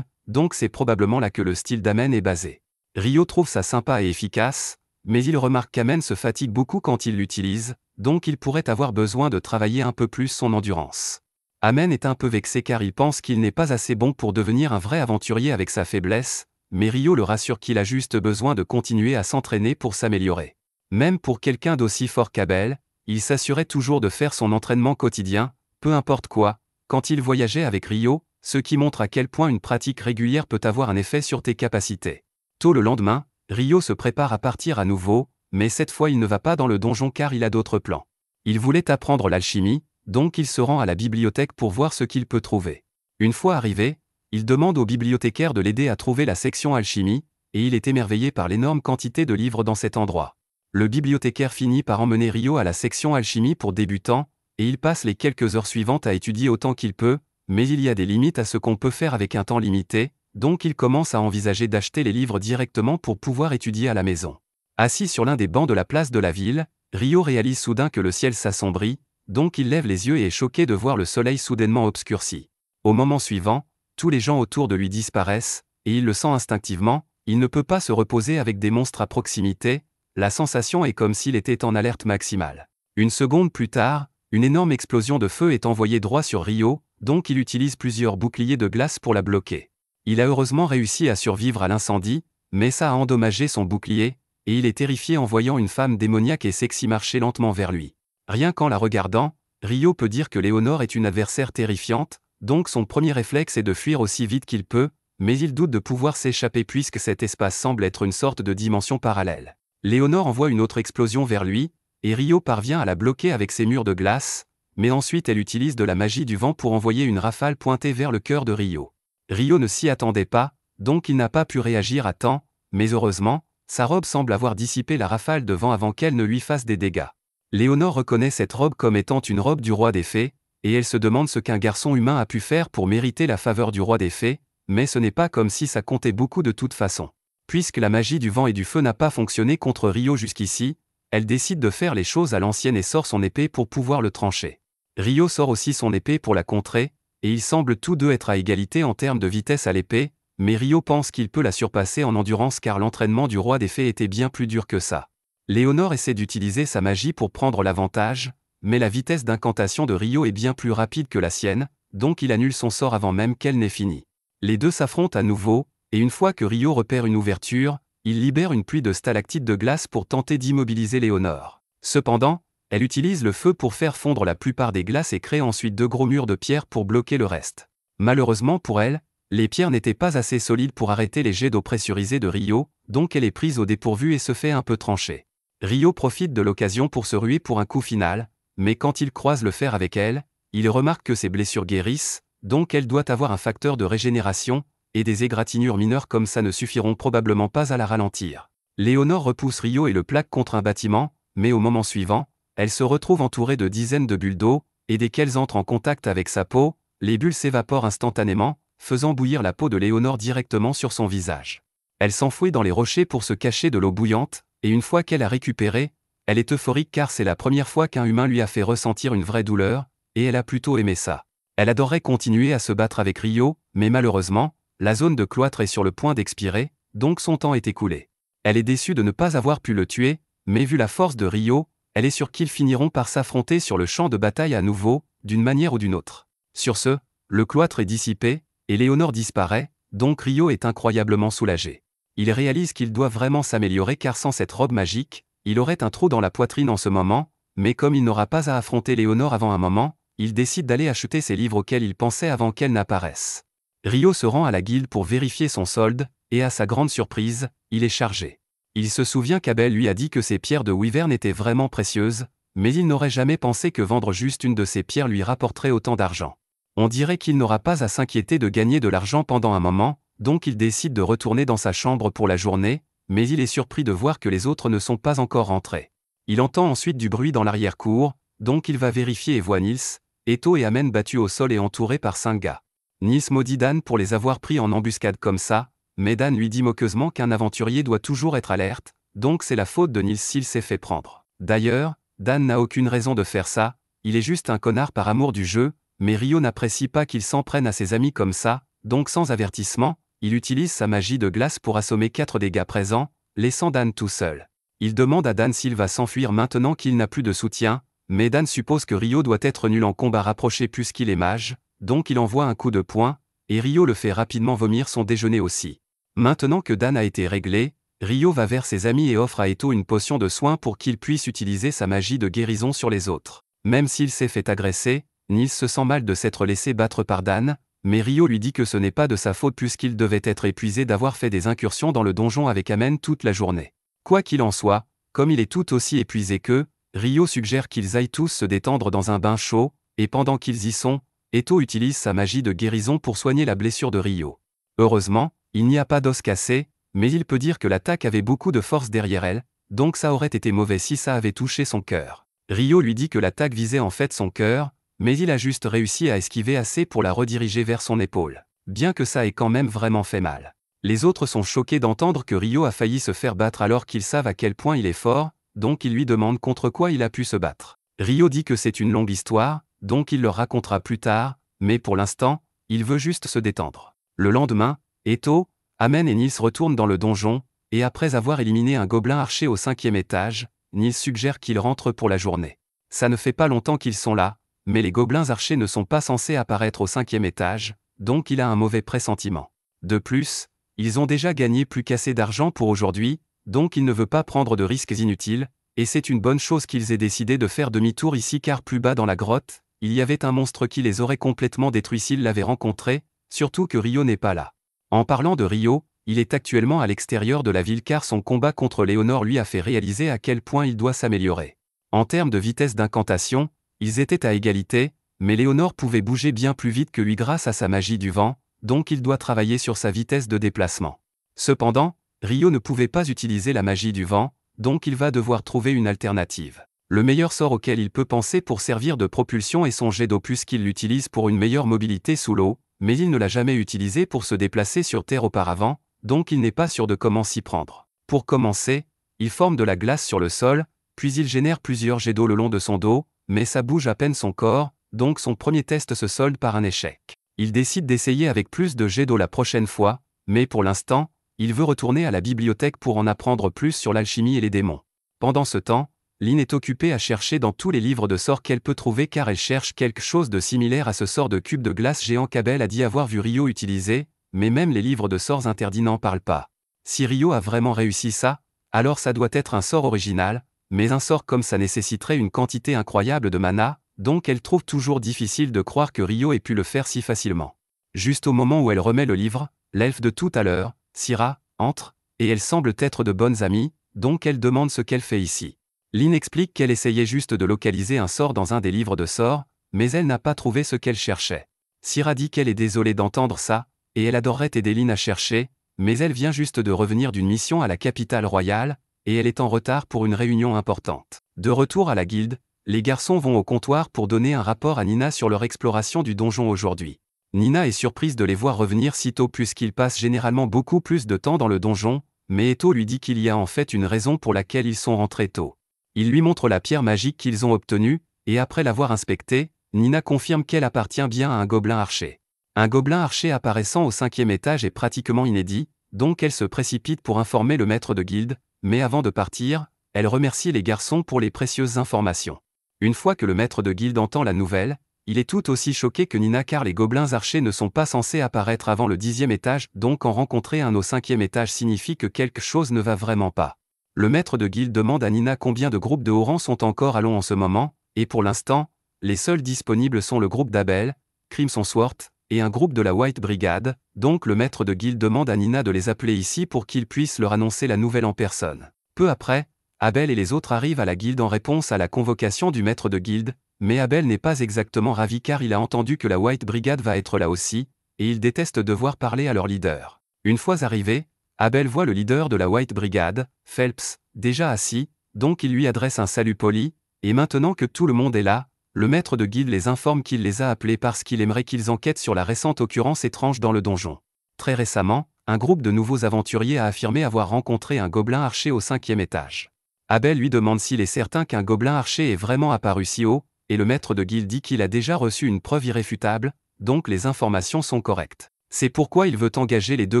donc c'est probablement là que le style d'Amen est basé. Rio trouve ça sympa et efficace, mais il remarque qu'Amen se fatigue beaucoup quand il l'utilise, donc il pourrait avoir besoin de travailler un peu plus son endurance. Amen est un peu vexé car il pense qu'il n'est pas assez bon pour devenir un vrai aventurier avec sa faiblesse, mais Rio le rassure qu'il a juste besoin de continuer à s'entraîner pour s'améliorer. Même pour quelqu'un d'aussi fort qu'Abel, il s'assurait toujours de faire son entraînement quotidien, peu importe quoi, quand il voyageait avec Rio, ce qui montre à quel point une pratique régulière peut avoir un effet sur tes capacités. Tôt le lendemain, Rio se prépare à partir à nouveau, mais cette fois il ne va pas dans le donjon car il a d'autres plans. Il voulait apprendre l'alchimie, donc il se rend à la bibliothèque pour voir ce qu'il peut trouver. Une fois arrivé, il demande au bibliothécaire de l'aider à trouver la section alchimie, et il est émerveillé par l'énorme quantité de livres dans cet endroit. Le bibliothécaire finit par emmener Rio à la section alchimie pour débutants, et il passe les quelques heures suivantes à étudier autant qu'il peut, mais il y a des limites à ce qu'on peut faire avec un temps limité, donc il commence à envisager d'acheter les livres directement pour pouvoir étudier à la maison. Assis sur l'un des bancs de la place de la ville, Rio réalise soudain que le ciel s'assombrit, donc il lève les yeux et est choqué de voir le soleil soudainement obscurci. Au moment suivant, tous les gens autour de lui disparaissent, et il le sent instinctivement, il ne peut pas se reposer avec des monstres à proximité, la sensation est comme s'il était en alerte maximale. Une seconde plus tard, une énorme explosion de feu est envoyée droit sur Rio, donc il utilise plusieurs boucliers de glace pour la bloquer. Il a heureusement réussi à survivre à l'incendie, mais ça a endommagé son bouclier, et il est terrifié en voyant une femme démoniaque et sexy marcher lentement vers lui. Rien qu'en la regardant, Rio peut dire que Léonore est une adversaire terrifiante, donc son premier réflexe est de fuir aussi vite qu'il peut, mais il doute de pouvoir s'échapper puisque cet espace semble être une sorte de dimension parallèle. Léonore envoie une autre explosion vers lui, et Rio parvient à la bloquer avec ses murs de glace, mais ensuite elle utilise de la magie du vent pour envoyer une rafale pointée vers le cœur de Ryo. Ryo ne s'y attendait pas, donc il n'a pas pu réagir à temps, mais heureusement, sa robe semble avoir dissipé la rafale de vent avant qu'elle ne lui fasse des dégâts. Léonore reconnaît cette robe comme étant une robe du roi des fées, et elle se demande ce qu'un garçon humain a pu faire pour mériter la faveur du roi des fées, mais ce n'est pas comme si ça comptait beaucoup de toute façon. Puisque la magie du vent et du feu n'a pas fonctionné contre Ryo jusqu'ici, elle décide de faire les choses à l'ancienne et sort son épée pour pouvoir le trancher. Ryo sort aussi son épée pour la contrer, et ils semblent tous deux être à égalité en termes de vitesse à l'épée, mais Ryo pense qu'il peut la surpasser en endurance car l'entraînement du roi des fées était bien plus dur que ça. Léonore essaie d'utiliser sa magie pour prendre l'avantage, mais la vitesse d'incantation de Ryo est bien plus rapide que la sienne, donc il annule son sort avant même qu'elle n'ait fini. Les deux s'affrontent à nouveau, et une fois que Ryo repère une ouverture, il libère une pluie de stalactites de glace pour tenter d'immobiliser Léonore. Cependant, elle utilise le feu pour faire fondre la plupart des glaces et crée ensuite deux gros murs de pierre pour bloquer le reste. Malheureusement pour elle, les pierres n'étaient pas assez solides pour arrêter les jets d'eau pressurisés de Ryo, donc elle est prise au dépourvu et se fait un peu trancher. Ryo profite de l'occasion pour se ruer pour un coup final, mais quand il croise le fer avec elle, il remarque que ses blessures guérissent, donc elle doit avoir un facteur de régénération, et des égratignures mineures comme ça ne suffiront probablement pas à la ralentir. Léonore repousse Ryo et le plaque contre un bâtiment, mais au moment suivant, elle se retrouve entourée de dizaines de bulles d'eau, et dès qu'elles entrent en contact avec sa peau, les bulles s'évaporent instantanément, faisant bouillir la peau de Léonore directement sur son visage. Elle s'enfouit dans les rochers pour se cacher de l'eau bouillante, et une fois qu'elle a récupéré, elle est euphorique car c'est la première fois qu'un humain lui a fait ressentir une vraie douleur, et elle a plutôt aimé ça. Elle adorerait continuer à se battre avec Ryo, mais malheureusement, la zone de cloître est sur le point d'expirer, donc son temps est écoulé. Elle est déçue de ne pas avoir pu le tuer, mais vu la force de Ryo, elle est sûre qu'ils finiront par s'affronter sur le champ de bataille à nouveau, d'une manière ou d'une autre. Sur ce, le cloître est dissipé, et Léonore disparaît, donc Ryo est incroyablement soulagé. Il réalise qu'il doit vraiment s'améliorer car sans cette robe magique, il aurait un trou dans la poitrine en ce moment, mais comme il n'aura pas à affronter Léonore avant un moment, il décide d'aller acheter ses livres auxquels il pensait avant qu'elle n'apparaisse. Ryo se rend à la guilde pour vérifier son solde, et à sa grande surprise, il est chargé. Il se souvient qu'Abel lui a dit que ces pierres de Wyvern étaient vraiment précieuses, mais il n'aurait jamais pensé que vendre juste une de ces pierres lui rapporterait autant d'argent. On dirait qu'il n'aura pas à s'inquiéter de gagner de l'argent pendant un moment, donc il décide de retourner dans sa chambre pour la journée, mais il est surpris de voir que les autres ne sont pas encore rentrés. Il entend ensuite du bruit dans l'arrière-cour, donc il va vérifier et voit Nils, Eto et Amen battus au sol et entourés par 5 gars. Nils maudit Dan pour les avoir pris en embuscade comme ça, mais Dan lui dit moqueusement qu'un aventurier doit toujours être alerte, donc c'est la faute de Nils s'il s'est fait prendre. D'ailleurs, Dan n'a aucune raison de faire ça, il est juste un connard par amour du jeu, mais Ryo n'apprécie pas qu'il s'en prenne à ses amis comme ça, donc sans avertissement, il utilise sa magie de glace pour assommer 4 des gars présents, laissant Dan tout seul. Il demande à Dan s'il va s'enfuir maintenant qu'il n'a plus de soutien, mais Dan suppose que Ryo doit être nul en combat rapproché puisqu'il est mage, donc il envoie un coup de poing, et Ryo le fait rapidement vomir son déjeuner aussi. Maintenant que Dan a été réglé, Ryo va vers ses amis et offre à Eto une potion de soin pour qu'il puisse utiliser sa magie de guérison sur les autres. Même s'il s'est fait agresser, Nils se sent mal de s'être laissé battre par Dan, mais Ryo lui dit que ce n'est pas de sa faute puisqu'il devait être épuisé d'avoir fait des incursions dans le donjon avec Amen toute la journée. Quoi qu'il en soit, comme il est tout aussi épuisé qu'eux, Ryo suggère qu'ils aillent tous se détendre dans un bain chaud, et pendant qu'ils y sont, Eto utilise sa magie de guérison pour soigner la blessure de Ryo. Heureusement, il n'y a pas d'os cassé, mais il peut dire que l'attaque avait beaucoup de force derrière elle, donc ça aurait été mauvais si ça avait touché son cœur. Ryo lui dit que l'attaque visait en fait son cœur, mais il a juste réussi à esquiver assez pour la rediriger vers son épaule, bien que ça ait quand même vraiment fait mal. Les autres sont choqués d'entendre que Ryo a failli se faire battre alors qu'ils savent à quel point il est fort, donc ils lui demandent contre quoi il a pu se battre. Ryo dit que c'est une longue histoire, donc il leur racontera plus tard, mais pour l'instant, il veut juste se détendre. Le lendemain, Eto, Amen et Nils retournent dans le donjon, et après avoir éliminé un gobelin archer au 5e étage, Nils suggère qu'ils rentrent pour la journée. Ça ne fait pas longtemps qu'ils sont là, mais les gobelins archers ne sont pas censés apparaître au 5e étage, donc il a un mauvais pressentiment. De plus, ils ont déjà gagné plus qu'assez d'argent pour aujourd'hui, donc il ne veut pas prendre de risques inutiles, et c'est une bonne chose qu'ils aient décidé de faire demi-tour ici car plus bas dans la grotte, il y avait un monstre qui les aurait complètement détruits s'ils l'avaient rencontré, surtout que Ryo n'est pas là. En parlant de Ryo, il est actuellement à l'extérieur de la ville car son combat contre Léonore lui a fait réaliser à quel point il doit s'améliorer. En termes de vitesse d'incantation, Ils étaient à égalité, mais Léonore pouvait bouger bien plus vite que lui grâce à sa magie du vent, donc il doit travailler sur sa vitesse de déplacement. Cependant, Rio ne pouvait pas utiliser la magie du vent, donc il va devoir trouver une alternative. Le meilleur sort auquel il peut penser pour servir de propulsion est son jet d'eau puisqu'il l'utilise pour une meilleure mobilité sous l'eau, mais il ne l'a jamais utilisé pour se déplacer sur Terre auparavant, donc il n'est pas sûr de comment s'y prendre. Pour commencer, il forme de la glace sur le sol, puis il génère plusieurs jets d'eau le long de son dos, mais ça bouge à peine son corps, donc son premier test se solde par un échec. Il décide d'essayer avec plus de jets d'eau la prochaine fois, mais pour l'instant, il veut retourner à la bibliothèque pour en apprendre plus sur l'alchimie et les démons. Pendant ce temps, Lynn est occupée à chercher dans tous les livres de sorts qu'elle peut trouver car elle cherche quelque chose de similaire à ce sort de cube de glace géant qu'Abel a dit avoir vu Rio utiliser, mais même les livres de sorts interdits n'en parlent pas. Si Rio a vraiment réussi ça, alors ça doit être un sort original, mais un sort comme ça nécessiterait une quantité incroyable de mana, donc elle trouve toujours difficile de croire que Rio ait pu le faire si facilement. Juste au moment où elle remet le livre, l'elfe de tout à l'heure, Syrah, entre, et elles semblent être de bonnes amies, donc elle demande ce qu'elle fait ici. Lynn explique qu'elle essayait juste de localiser un sort dans un des livres de sorts, mais elle n'a pas trouvé ce qu'elle cherchait. Syrah dit qu'elle est désolée d'entendre ça, et elle adorerait aider Lynn à chercher, mais elle vient juste de revenir d'une mission à la capitale royale, et elle est en retard pour une réunion importante. De retour à la guilde, les garçons vont au comptoir pour donner un rapport à Nina sur leur exploration du donjon aujourd'hui. Nina est surprise de les voir revenir si tôt puisqu'ils passent généralement beaucoup plus de temps dans le donjon, mais Eto lui dit qu'il y a en fait une raison pour laquelle ils sont rentrés tôt. Il lui montre la pierre magique qu'ils ont obtenue, et après l'avoir inspectée, Nina confirme qu'elle appartient bien à un gobelin archer. Un gobelin archer apparaissant au 5e étage est pratiquement inédit, donc elle se précipite pour informer le maître de guilde, mais avant de partir, elle remercie les garçons pour les précieuses informations. Une fois que le maître de guilde entend la nouvelle, il est tout aussi choqué que Nina car les gobelins archers ne sont pas censés apparaître avant le 10e étage, donc en rencontrer un au 5e étage signifie que quelque chose ne va vraiment pas. Le maître de guilde demande à Nina combien de groupes de haut rang sont encore à Long en ce moment, et pour l'instant, les seuls disponibles sont le groupe d'Abel, Crimson Sword, et un groupe de la White Brigade, donc le maître de guilde demande à Nina de les appeler ici pour qu'il puisse leur annoncer la nouvelle en personne. Peu après, Abel et les autres arrivent à la guilde en réponse à la convocation du maître de guilde, mais Abel n'est pas exactement ravi car il a entendu que la White Brigade va être là aussi, et il déteste devoir parler à leur leader. Une fois arrivé, Abel voit le leader de la White Brigade, Phelps, déjà assis, donc il lui adresse un salut poli, et maintenant que tout le monde est là, le maître de guilde les informe qu'il les a appelés parce qu'il aimerait qu'ils enquêtent sur la récente occurrence étrange dans le donjon. Très récemment, un groupe de nouveaux aventuriers a affirmé avoir rencontré un gobelin archer au 5e étage. Abel lui demande s'il est certain qu'un gobelin archer est vraiment apparu si haut, et le maître de guilde dit qu'il a déjà reçu une preuve irréfutable, donc les informations sont correctes. C'est pourquoi il veut engager les deux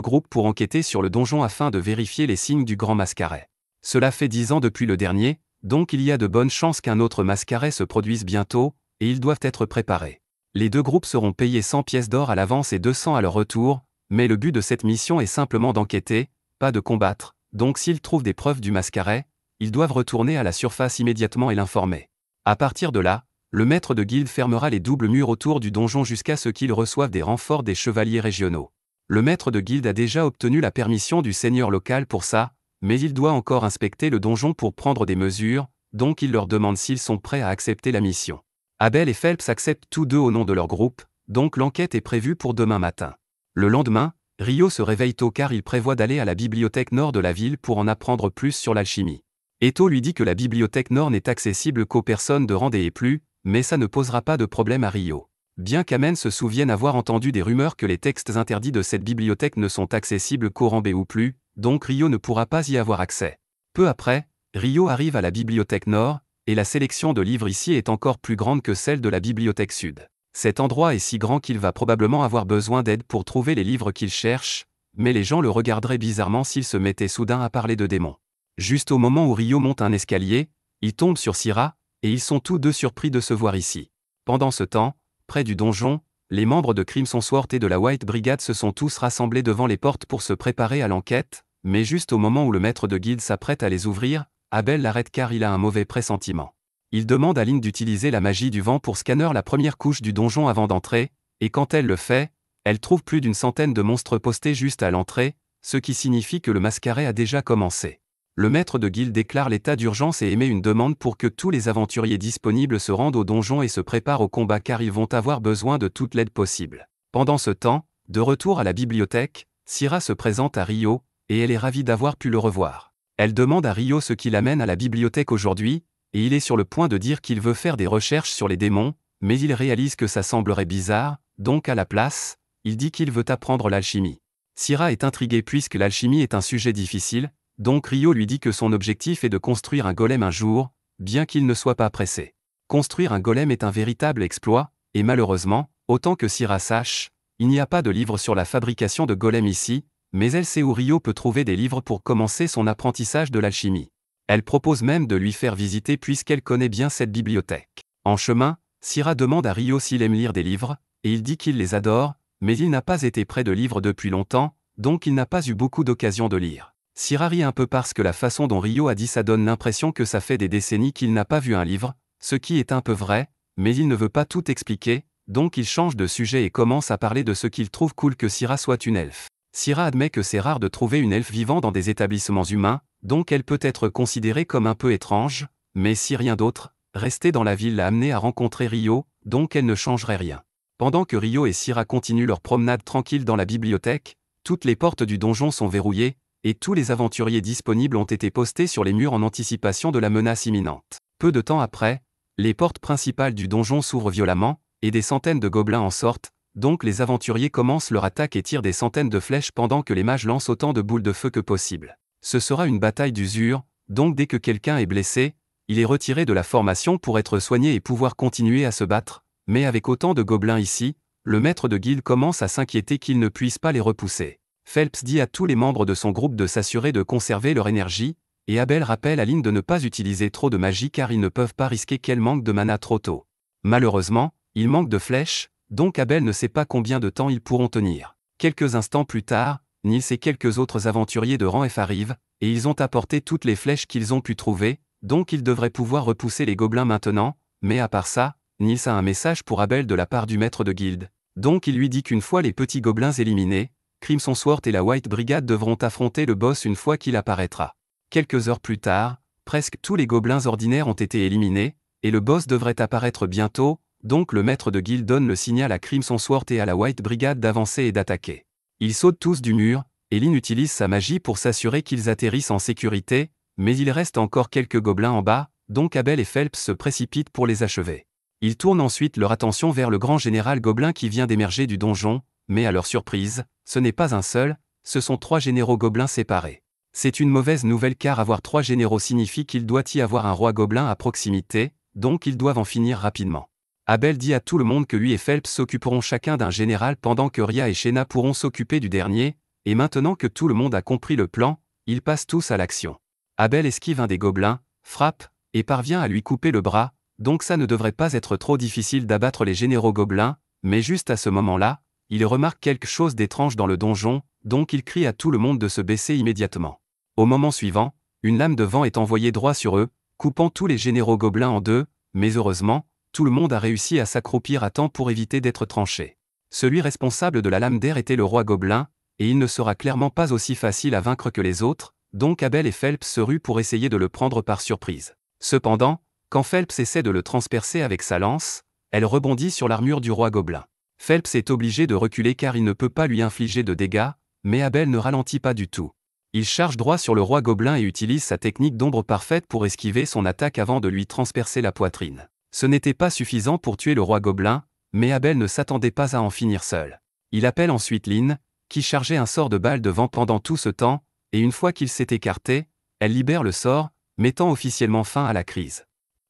groupes pour enquêter sur le donjon afin de vérifier les signes du grand mascaret. Cela fait 10 ans depuis le dernier, donc il y a de bonnes chances qu'un autre mascaret se produise bientôt, et ils doivent être préparés. Les deux groupes seront payés 100 pièces d'or à l'avance et 200 à leur retour, mais le but de cette mission est simplement d'enquêter, pas de combattre, donc s'ils trouvent des preuves du mascaret, ils doivent retourner à la surface immédiatement et l'informer. À partir de là, le maître de guilde fermera les doubles murs autour du donjon jusqu'à ce qu'ils reçoivent des renforts des chevaliers régionaux. Le maître de guilde a déjà obtenu la permission du seigneur local pour ça, mais il doit encore inspecter le donjon pour prendre des mesures, donc il leur demande s'ils sont prêts à accepter la mission. Abel et Phelps acceptent tous deux au nom de leur groupe, donc l'enquête est prévue pour demain matin. Le lendemain, Rio se réveille tôt car il prévoit d'aller à la bibliothèque nord de la ville pour en apprendre plus sur l'alchimie. Eto lui dit que la bibliothèque nord n'est accessible qu'aux personnes de rang D et plus, mais ça ne posera pas de problème à Rio. Bien qu'Amen se souvienne avoir entendu des rumeurs que les textes interdits de cette bibliothèque ne sont accessibles qu'au rang B ou plus, donc Rio ne pourra pas y avoir accès. Peu après, Rio arrive à la bibliothèque nord, et la sélection de livres ici est encore plus grande que celle de la bibliothèque sud. Cet endroit est si grand qu'il va probablement avoir besoin d'aide pour trouver les livres qu'il cherche, mais les gens le regarderaient bizarrement s'il se mettait soudain à parler de démons. Juste au moment où Rio monte un escalier, il tombe sur Syrah, et ils sont tous deux surpris de se voir ici. Pendant ce temps, près du donjon, les membres de Crimson Sword et de la White Brigade se sont tous rassemblés devant les portes pour se préparer à l'enquête, mais juste au moment où le maître de guilde s'apprête à les ouvrir, Abel l'arrête car il a un mauvais pressentiment. Il demande à Lynn d'utiliser la magie du vent pour scanner la première couche du donjon avant d'entrer, et quand elle le fait, elle trouve plus d'une centaine de monstres postés juste à l'entrée, ce qui signifie que le mascaret a déjà commencé. le maître de guilde déclare l'état d'urgence et émet une demande pour que tous les aventuriers disponibles se rendent au donjon et se préparent au combat car ils vont avoir besoin de toute l'aide possible. Pendant ce temps, de retour à la bibliothèque, Syrah se présente à Rio, et elle est ravie d'avoir pu le revoir. Elle demande à Rio ce qui l'amène à la bibliothèque aujourd'hui, et il est sur le point de dire qu'il veut faire des recherches sur les démons, mais il réalise que ça semblerait bizarre, donc à la place, il dit qu'il veut apprendre l'alchimie. Syrah est intriguée puisque l'alchimie est un sujet difficile, donc Rio lui dit que son objectif est de construire un golem un jour, bien qu'il ne soit pas pressé. Construire un golem est un véritable exploit, et malheureusement, autant que Syrah sache, il n'y a pas de livre sur la fabrication de golems ici, mais elle sait où Rio peut trouver des livres pour commencer son apprentissage de l'alchimie. Elle propose même de lui faire visiter puisqu'elle connaît bien cette bibliothèque. En chemin, Syrah demande à Rio s'il aime lire des livres, et il dit qu'il les adore, mais il n'a pas été près de livres depuis longtemps, donc il n'a pas eu beaucoup d'occasion de lire. Syrah rit un peu parce que la façon dont Rio a dit ça donne l'impression que ça fait des décennies qu'il n'a pas vu un livre, ce qui est un peu vrai, mais il ne veut pas tout expliquer, donc il change de sujet et commence à parler de ce qu'il trouve cool que Syrah soit une elfe. Syrah admet que c'est rare de trouver une elfe vivant dans des établissements humains, donc elle peut être considérée comme un peu étrange, mais si rien d'autre, rester dans la ville l'a amenée à rencontrer Rio, donc elle ne changerait rien. Pendant que Rio et Syrah continuent leur promenade tranquille dans la bibliothèque, toutes les portes du donjon sont verrouillées, et tous les aventuriers disponibles ont été postés sur les murs en anticipation de la menace imminente. Peu de temps après, les portes principales du donjon s'ouvrent violemment, et des centaines de gobelins en sortent, donc les aventuriers commencent leur attaque et tirent des centaines de flèches pendant que les mages lancent autant de boules de feu que possible. Ce sera une bataille d'usure, donc dès que quelqu'un est blessé, il est retiré de la formation pour être soigné et pouvoir continuer à se battre, mais avec autant de gobelins ici, le maître de guilde commence à s'inquiéter qu'il ne puisse pas les repousser. Phelps dit à tous les membres de son groupe de s'assurer de conserver leur énergie, et Abel rappelle à Lynn de ne pas utiliser trop de magie car ils ne peuvent pas risquer qu'elle manque de mana trop tôt. Malheureusement, il manque de flèches, donc Abel ne sait pas combien de temps ils pourront tenir. Quelques instants plus tard, Nils et quelques autres aventuriers de rang F arrivent, et ils ont apporté toutes les flèches qu'ils ont pu trouver, donc ils devraient pouvoir repousser les gobelins maintenant, mais à part ça, Nils a un message pour Abel de la part du maître de guilde. Donc il lui dit qu'une fois les petits gobelins éliminés, Crimson Sword et la White Brigade devront affronter le boss une fois qu'il apparaîtra. Quelques heures plus tard, presque tous les gobelins ordinaires ont été éliminés, et le boss devrait apparaître bientôt, donc le maître de guilde donne le signal à Crimson Sword et à la White Brigade d'avancer et d'attaquer. Ils sautent tous du mur, et Lynn utilise sa magie pour s'assurer qu'ils atterrissent en sécurité, mais il reste encore quelques gobelins en bas, donc Abel et Phelps se précipitent pour les achever. Ils tournent ensuite leur attention vers le grand général gobelin qui vient d'émerger du donjon, mais à leur surprise, ce n'est pas un seul, ce sont 3 généraux gobelins séparés. C'est une mauvaise nouvelle car avoir 3 généraux signifie qu'il doit y avoir un roi gobelin à proximité, donc ils doivent en finir rapidement. Abel dit à tout le monde que lui et Phelps s'occuperont chacun d'un général pendant que Ria et Shena pourront s'occuper du dernier, et maintenant que tout le monde a compris le plan, ils passent tous à l'action. Abel esquive un des gobelins, frappe, et parvient à lui couper le bras, donc ça ne devrait pas être trop difficile d'abattre les généraux gobelins, mais juste à ce moment-là, il remarque quelque chose d'étrange dans le donjon, donc il crie à tout le monde de se baisser immédiatement. Au moment suivant, une lame de vent est envoyée droit sur eux, coupant tous les généraux gobelins en deux, mais heureusement, tout le monde a réussi à s'accroupir à temps pour éviter d'être tranché. Celui responsable de la lame d'air était le roi gobelin, et il ne sera clairement pas aussi facile à vaincre que les autres, donc Abel et Phelps se ruent pour essayer de le prendre par surprise. Cependant, quand Phelps essaie de le transpercer avec sa lance, elle rebondit sur l'armure du roi gobelin. Phelps est obligé de reculer car il ne peut pas lui infliger de dégâts, mais Abel ne ralentit pas du tout. Il charge droit sur le roi gobelin et utilise sa technique d'ombre parfaite pour esquiver son attaque avant de lui transpercer la poitrine. Ce n'était pas suffisant pour tuer le roi gobelin, mais Abel ne s'attendait pas à en finir seul. Il appelle ensuite Lynn, qui chargeait un sort de balle de vent pendant tout ce temps, et une fois qu'il s'est écarté, elle libère le sort, mettant officiellement fin à la crise.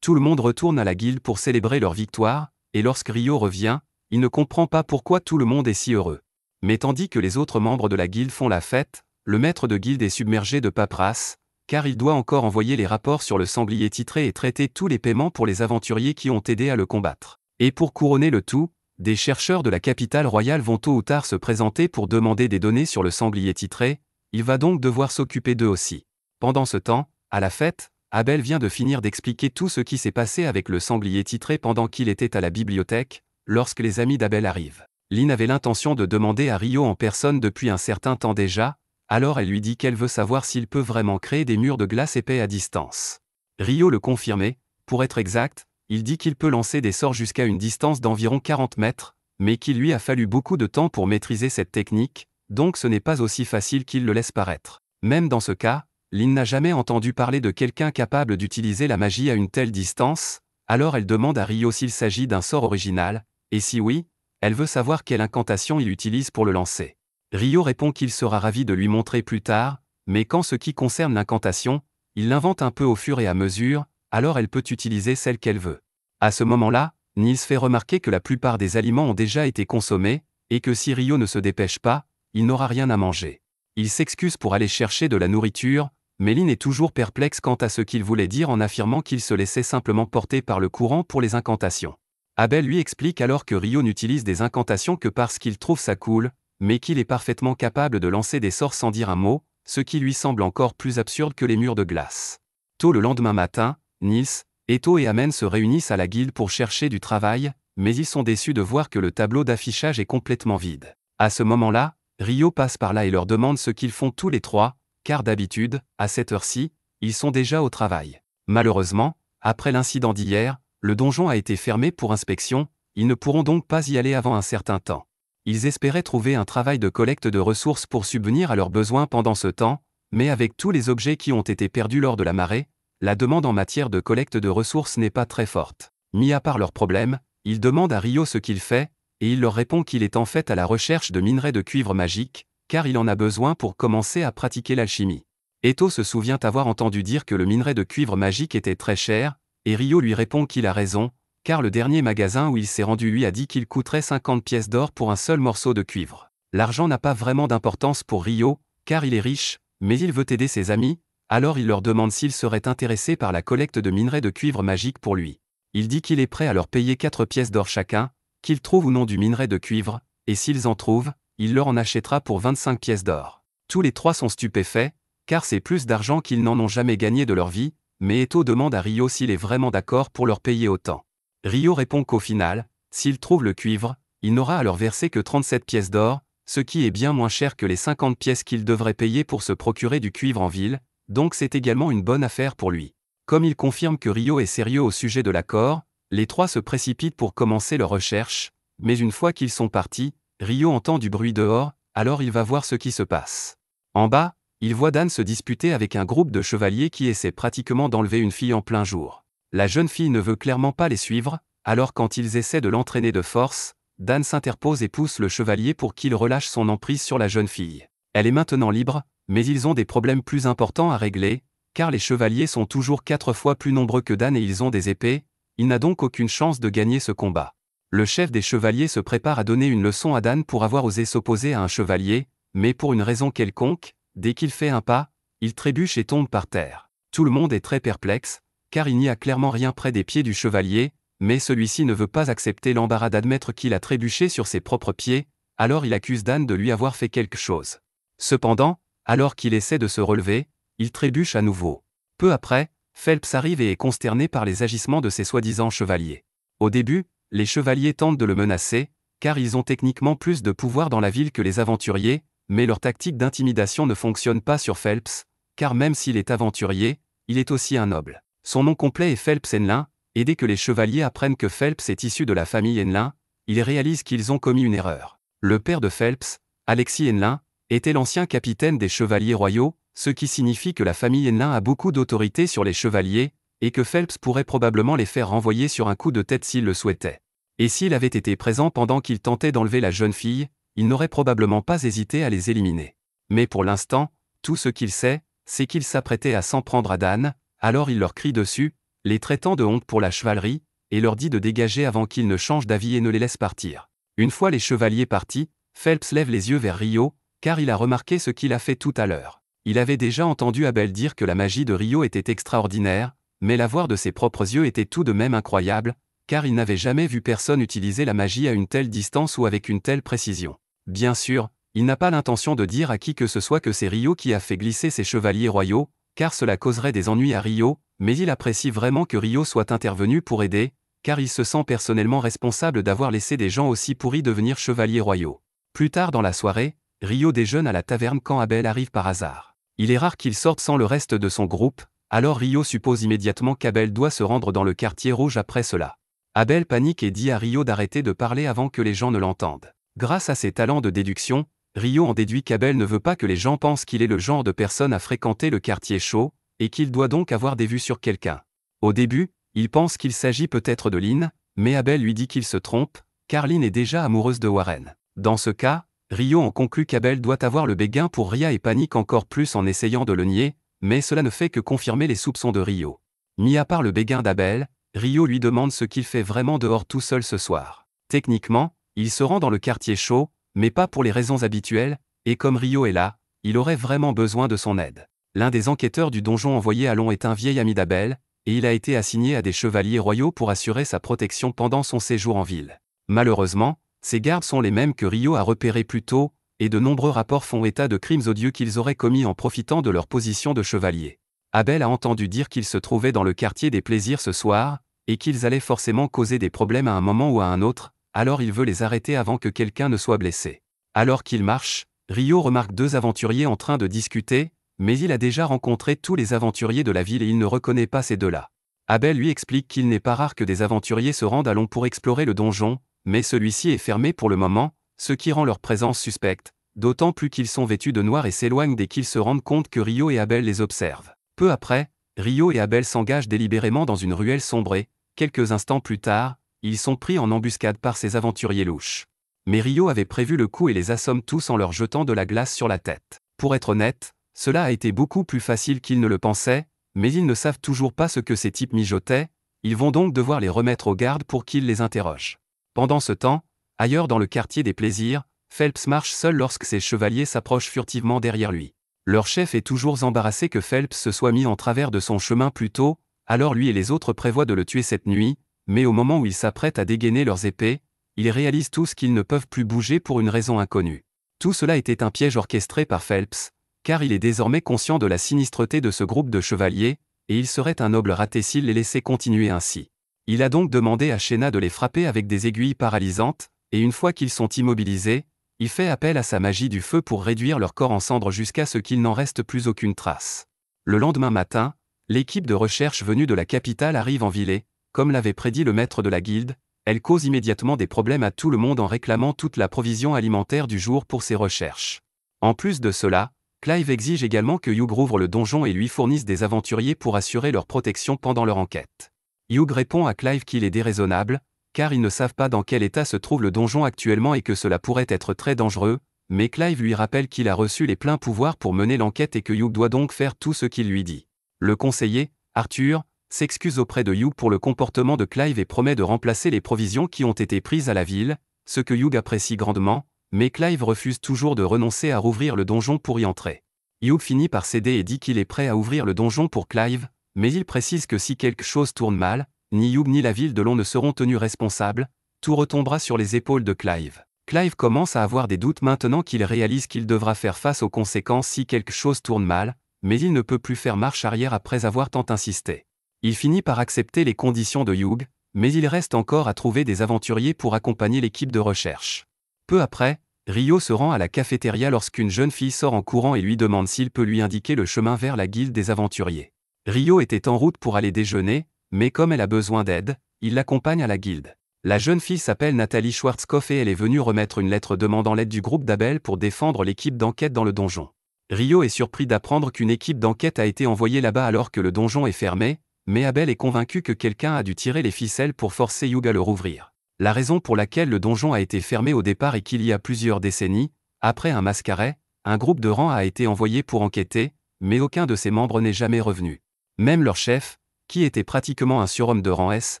Tout le monde retourne à la guilde pour célébrer leur victoire, et lorsque Rio revient, il ne comprend pas pourquoi tout le monde est si heureux. Mais tandis que les autres membres de la guilde font la fête, le maître de guilde est submergé de paperasse, car il doit encore envoyer les rapports sur le sanglier titré et traiter tous les paiements pour les aventuriers qui ont aidé à le combattre. Et pour couronner le tout, des chercheurs de la capitale royale vont tôt ou tard se présenter pour demander des données sur le sanglier titré, il va donc devoir s'occuper d'eux aussi. Pendant ce temps, à la fête, Abel vient de finir d'expliquer tout ce qui s'est passé avec le sanglier titré pendant qu'il était à la bibliothèque, lorsque les amis d'Abel arrivent. Lynn avait l'intention de demander à Rio en personne depuis un certain temps déjà, alors elle lui dit qu'elle veut savoir s'il peut vraiment créer des murs de glace épais à distance. Ryo le confirmait, pour être exact, il dit qu'il peut lancer des sorts jusqu'à une distance d'environ 40 mètres, mais qu'il lui a fallu beaucoup de temps pour maîtriser cette technique, donc ce n'est pas aussi facile qu'il le laisse paraître. Même dans ce cas, Lin n'a jamais entendu parler de quelqu'un capable d'utiliser la magie à une telle distance, alors elle demande à Ryo s'il s'agit d'un sort original, et si oui, elle veut savoir quelle incantation il utilise pour le lancer. Ryo répond qu'il sera ravi de lui montrer plus tard, mais qu'en ce qui concerne l'incantation, il l'invente un peu au fur et à mesure, alors elle peut utiliser celle qu'elle veut. À ce moment-là, Nils fait remarquer que la plupart des aliments ont déjà été consommés, et que si Ryo ne se dépêche pas, il n'aura rien à manger. Il s'excuse pour aller chercher de la nourriture, mais Lin est toujours perplexe quant à ce qu'il voulait dire en affirmant qu'il se laissait simplement porter par le courant pour les incantations. Abel lui explique alors que Ryo n'utilise des incantations que parce qu'il trouve ça cool, mais qu'il est parfaitement capable de lancer des sorts sans dire un mot, ce qui lui semble encore plus absurde que les murs de glace. Tôt le lendemain matin, Nils, Eto et Amen se réunissent à la guilde pour chercher du travail, mais ils sont déçus de voir que le tableau d'affichage est complètement vide. À ce moment-là, Ryo passe par là et leur demande ce qu'ils font tous les trois, car d'habitude, à cette heure-ci, ils sont déjà au travail. Malheureusement, après l'incident d'hier, le donjon a été fermé pour inspection, ils ne pourront donc pas y aller avant un certain temps. Ils espéraient trouver un travail de collecte de ressources pour subvenir à leurs besoins pendant ce temps, mais avec tous les objets qui ont été perdus lors de la marée, la demande en matière de collecte de ressources n'est pas très forte. Mis à part leurs problèmes, ils demandent à Ryo ce qu'il fait, et il leur répond qu'il est en fait à la recherche de minerais de cuivre magique, car il en a besoin pour commencer à pratiquer l'alchimie. Eto se souvient avoir entendu dire que le minerai de cuivre magique était très cher, et Ryo lui répond qu'il a raison, car le dernier magasin où il s'est rendu lui a dit qu'il coûterait 50 pièces d'or pour un seul morceau de cuivre. L'argent n'a pas vraiment d'importance pour Ryo, car il est riche, mais il veut aider ses amis, alors il leur demande s'ils seraient intéressés par la collecte de minerais de cuivre magique pour lui. Il dit qu'il est prêt à leur payer 4 pièces d'or chacun, qu'ils trouvent ou non du minerai de cuivre, et s'ils en trouvent, il leur en achètera pour 25 pièces d'or. Tous les trois sont stupéfaits, car c'est plus d'argent qu'ils n'en ont jamais gagné de leur vie, mais Eto demande à Ryo s'il est vraiment d'accord pour leur payer autant. Ryo répond qu'au final, s'il trouve le cuivre, il n'aura à leur verser que 37 pièces d'or, ce qui est bien moins cher que les 50 pièces qu'il devrait payer pour se procurer du cuivre en ville, donc c'est également une bonne affaire pour lui. Comme il confirme que Ryo est sérieux au sujet de l'accord, les trois se précipitent pour commencer leur recherche, mais une fois qu'ils sont partis, Ryo entend du bruit dehors, alors il va voir ce qui se passe. En bas, il voit Dan se disputer avec un groupe de chevaliers qui essaie pratiquement d'enlever une fille en plein jour. La jeune fille ne veut clairement pas les suivre, alors quand ils essaient de l'entraîner de force, Dan s'interpose et pousse le chevalier pour qu'il relâche son emprise sur la jeune fille. Elle est maintenant libre, mais ils ont des problèmes plus importants à régler, car les chevaliers sont toujours 4 fois plus nombreux que Dan et ils ont des épées, il n'a donc aucune chance de gagner ce combat. Le chef des chevaliers se prépare à donner une leçon à Dan pour avoir osé s'opposer à un chevalier, mais pour une raison quelconque, dès qu'il fait un pas, il trébuche et tombe par terre. Tout le monde est très perplexe, car il n'y a clairement rien près des pieds du chevalier, mais celui-ci ne veut pas accepter l'embarras d'admettre qu'il a trébuché sur ses propres pieds, alors il accuse Dan de lui avoir fait quelque chose. Cependant, alors qu'il essaie de se relever, il trébuche à nouveau. Peu après, Phelps arrive et est consterné par les agissements de ses soi-disant chevaliers. Au début, les chevaliers tentent de le menacer, car ils ont techniquement plus de pouvoir dans la ville que les aventuriers, mais leur tactique d'intimidation ne fonctionne pas sur Phelps, car même s'il est aventurier, il est aussi un noble. Son nom complet est Phelps Enlin, et dès que les chevaliers apprennent que Phelps est issu de la famille Enlin, ils réalisent qu'ils ont commis une erreur. Le père de Phelps, Alexis Enlin, était l'ancien capitaine des chevaliers royaux, ce qui signifie que la famille Enlin a beaucoup d'autorité sur les chevaliers, et que Phelps pourrait probablement les faire renvoyer sur un coup de tête s'il le souhaitait. Et s'il avait été présent pendant qu'il tentait d'enlever la jeune fille, il n'aurait probablement pas hésité à les éliminer. Mais pour l'instant, tout ce qu'il sait, c'est qu'il s'apprêtait à s'en prendre à Dan, alors il leur crie dessus, les traitant de honte pour la chevalerie, et leur dit de dégager avant qu'ils ne changent d'avis et ne les laissent partir. Une fois les chevaliers partis, Phelps lève les yeux vers Ryo, car il a remarqué ce qu'il a fait tout à l'heure. Il avait déjà entendu Abel dire que la magie de Ryo était extraordinaire, mais la voir de ses propres yeux était tout de même incroyable, car il n'avait jamais vu personne utiliser la magie à une telle distance ou avec une telle précision. Bien sûr, il n'a pas l'intention de dire à qui que ce soit que c'est Ryo qui a fait glisser ses chevaliers royaux, car cela causerait des ennuis à Ryo, mais il apprécie vraiment que Ryo soit intervenu pour aider, car il se sent personnellement responsable d'avoir laissé des gens aussi pourris devenir chevaliers royaux. Plus tard dans la soirée, Rio déjeune à la taverne quand Abel arrive par hasard. Il est rare qu'il sorte sans le reste de son groupe, alors Rio suppose immédiatement qu'Abel doit se rendre dans le quartier rouge après cela. Abel panique et dit à Rio d'arrêter de parler avant que les gens ne l'entendent. Grâce à ses talents de déduction, Rio en déduit qu'Abel ne veut pas que les gens pensent qu'il est le genre de personne à fréquenter le quartier chaud, et qu'il doit donc avoir des vues sur quelqu'un. Au début, il pense qu'il s'agit peut-être de Lynn, mais Abel lui dit qu'il se trompe, car Lynn est déjà amoureuse de Warren. Dans ce cas, Rio en conclut qu'Abel doit avoir le béguin pour Ria et panique encore plus en essayant de le nier, mais cela ne fait que confirmer les soupçons de Rio. Mis à part le béguin d'Abel, Rio lui demande ce qu'il fait vraiment dehors tout seul ce soir. Techniquement, il se rend dans le quartier chaud, mais pas pour les raisons habituelles, et comme Rio est là, il aurait vraiment besoin de son aide. L'un des enquêteurs du donjon envoyé à Lon est un vieil ami d'Abel, et il a été assigné à des chevaliers royaux pour assurer sa protection pendant son séjour en ville. Malheureusement, ces gardes sont les mêmes que Rio a repérés plus tôt, et de nombreux rapports font état de crimes odieux qu'ils auraient commis en profitant de leur position de chevalier. Abel a entendu dire qu'ils se trouvaient dans le quartier des plaisirs ce soir, et qu'ils allaient forcément causer des problèmes à un moment ou à un autre, alors il veut les arrêter avant que quelqu'un ne soit blessé. Alors qu'il marche, Rio remarque deux aventuriers en train de discuter, mais il a déjà rencontré tous les aventuriers de la ville et il ne reconnaît pas ces deux-là. Abel lui explique qu'il n'est pas rare que des aventuriers se rendent à Lon pour explorer le donjon, mais celui-ci est fermé pour le moment, ce qui rend leur présence suspecte, d'autant plus qu'ils sont vêtus de noir et s'éloignent dès qu'ils se rendent compte que Rio et Abel les observent. Peu après, Rio et Abel s'engagent délibérément dans une ruelle sombrée, quelques instants plus tard, ils sont pris en embuscade par ces aventuriers louches. Mais Rio avait prévu le coup et les assomme tous en leur jetant de la glace sur la tête. Pour être honnête, cela a été beaucoup plus facile qu'ils ne le pensaient, mais ils ne savent toujours pas ce que ces types mijotaient, ils vont donc devoir les remettre aux gardes pour qu'ils les interrogent. Pendant ce temps, ailleurs dans le quartier des plaisirs, Phelps marche seul lorsque ses chevaliers s'approchent furtivement derrière lui. Leur chef est toujours embarrassé que Phelps se soit mis en travers de son chemin plus tôt, alors lui et les autres prévoient de le tuer cette nuit, mais au moment où ils s'apprêtent à dégainer leurs épées, ils réalisent tous qu'ils ne peuvent plus bouger pour une raison inconnue. Tout cela était un piège orchestré par Phelps, car il est désormais conscient de la sinistreté de ce groupe de chevaliers, et il serait un noble raté s'il les laissait continuer ainsi. Il a donc demandé à Shena de les frapper avec des aiguilles paralysantes, et une fois qu'ils sont immobilisés, il fait appel à sa magie du feu pour réduire leur corps en cendres jusqu'à ce qu'il n'en reste plus aucune trace. Le lendemain matin, l'équipe de recherche venue de la capitale arrive en ville, comme l'avait prédit le maître de la guilde, elle cause immédiatement des problèmes à tout le monde en réclamant toute la provision alimentaire du jour pour ses recherches. En plus de cela, Clive exige également que Hugh rouvre le donjon et lui fournisse des aventuriers pour assurer leur protection pendant leur enquête. Hugh répond à Clive qu'il est déraisonnable, car ils ne savent pas dans quel état se trouve le donjon actuellement et que cela pourrait être très dangereux, mais Clive lui rappelle qu'il a reçu les pleins pouvoirs pour mener l'enquête et que Hugh doit donc faire tout ce qu'il lui dit. Le conseiller, Arthur, s'excuse auprès de Hugh pour le comportement de Clive et promet de remplacer les provisions qui ont été prises à la ville, ce que Hugh apprécie grandement, mais Clive refuse toujours de renoncer à rouvrir le donjon pour y entrer. Hugh finit par céder et dit qu'il est prêt à ouvrir le donjon pour Clive, mais il précise que si quelque chose tourne mal, ni Hugh ni la ville de Lon ne seront tenus responsables, tout retombera sur les épaules de Clive. Clive commence à avoir des doutes maintenant qu'il réalise qu'il devra faire face aux conséquences si quelque chose tourne mal, mais il ne peut plus faire marche arrière après avoir tant insisté. Il finit par accepter les conditions de Hugh, mais il reste encore à trouver des aventuriers pour accompagner l'équipe de recherche. Peu après, Rio se rend à la cafétéria lorsqu'une jeune fille sort en courant et lui demande s'il peut lui indiquer le chemin vers la guilde des aventuriers. Rio était en route pour aller déjeuner, mais comme elle a besoin d'aide, il l'accompagne à la guilde. La jeune fille s'appelle Nathalie Schwarzkopf et elle est venue remettre une lettre demandant l'aide du groupe d'Abel pour défendre l'équipe d'enquête dans le donjon. Rio est surpris d'apprendre qu'une équipe d'enquête a été envoyée là-bas alors que le donjon est fermé, mais Abel est convaincu que quelqu'un a dû tirer les ficelles pour forcer Hugh à le rouvrir. La raison pour laquelle le donjon a été fermé au départ est qu'il y a plusieurs décennies, après un mascaret, un groupe de rang a été envoyé pour enquêter, mais aucun de ses membres n'est jamais revenu. Même leur chef, qui était pratiquement un surhomme de rang S,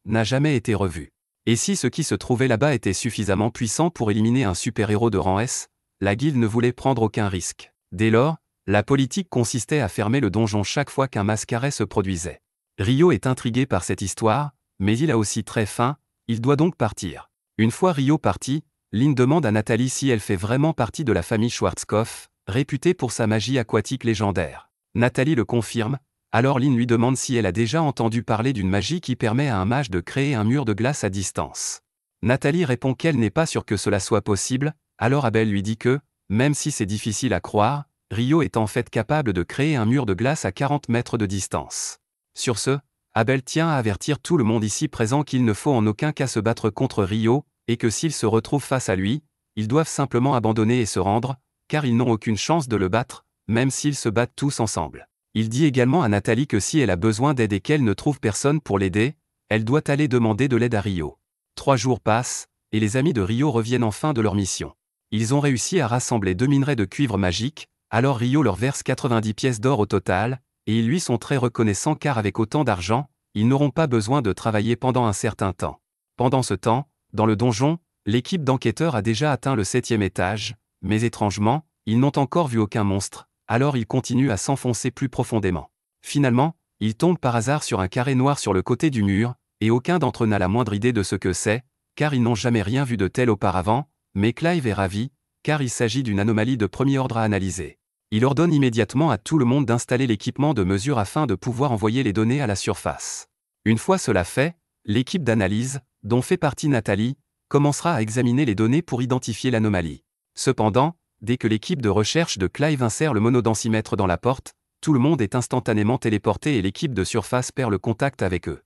n'a jamais été revu. Et si ce qui se trouvait là-bas était suffisamment puissant pour éliminer un super-héros de rang S, la guilde ne voulait prendre aucun risque. Dès lors, la politique consistait à fermer le donjon chaque fois qu'un mascaret se produisait. Rio est intrigué par cette histoire, mais il a aussi très faim, il doit donc partir. Une fois Rio parti, Lynn demande à Nathalie si elle fait vraiment partie de la famille Schwarzkopf, réputée pour sa magie aquatique légendaire. Nathalie le confirme, alors Lynn lui demande si elle a déjà entendu parler d'une magie qui permet à un mage de créer un mur de glace à distance. Nathalie répond qu'elle n'est pas sûre que cela soit possible, alors Abel lui dit que, Même si c'est difficile à croire, Rio est en fait capable de créer un mur de glace à 40 mètres de distance. Sur ce, Abel tient à avertir tout le monde ici présent qu'il ne faut en aucun cas se battre contre Rio, et que s'ils se retrouvent face à lui, ils doivent simplement abandonner et se rendre, car ils n'ont aucune chance de le battre, même s'ils se battent tous ensemble. Il dit également à Nathalie que si elle a besoin d'aide et qu'elle ne trouve personne pour l'aider, elle doit aller demander de l'aide à Rio. 3 jours passent, et les amis de Rio reviennent enfin de leur mission. Ils ont réussi à rassembler 2 minerais de cuivre magique, alors Rio leur verse 90 pièces d'or au total, et ils lui sont très reconnaissants car avec autant d'argent, ils n'auront pas besoin de travailler pendant un certain temps. Pendant ce temps, dans le donjon, l'équipe d'enquêteurs a déjà atteint le 7e étage, mais étrangement, ils n'ont encore vu aucun monstre, alors ils continuent à s'enfoncer plus profondément. Finalement, ils tombent par hasard sur un carré noir sur le côté du mur, et aucun d'entre eux n'a la moindre idée de ce que c'est, car ils n'ont jamais rien vu de tel auparavant, mais Clive est ravi, car il s'agit d'une anomalie de premier ordre à analyser. Il ordonne immédiatement à tout le monde d'installer l'équipement de mesure afin de pouvoir envoyer les données à la surface. Une fois cela fait, l'équipe d'analyse, dont fait partie Nathalie, commencera à examiner les données pour identifier l'anomalie. Cependant, dès que l'équipe de recherche de Clive insère le monodensimètre dans la porte, tout le monde est instantanément téléporté et l'équipe de surface perd le contact avec eux.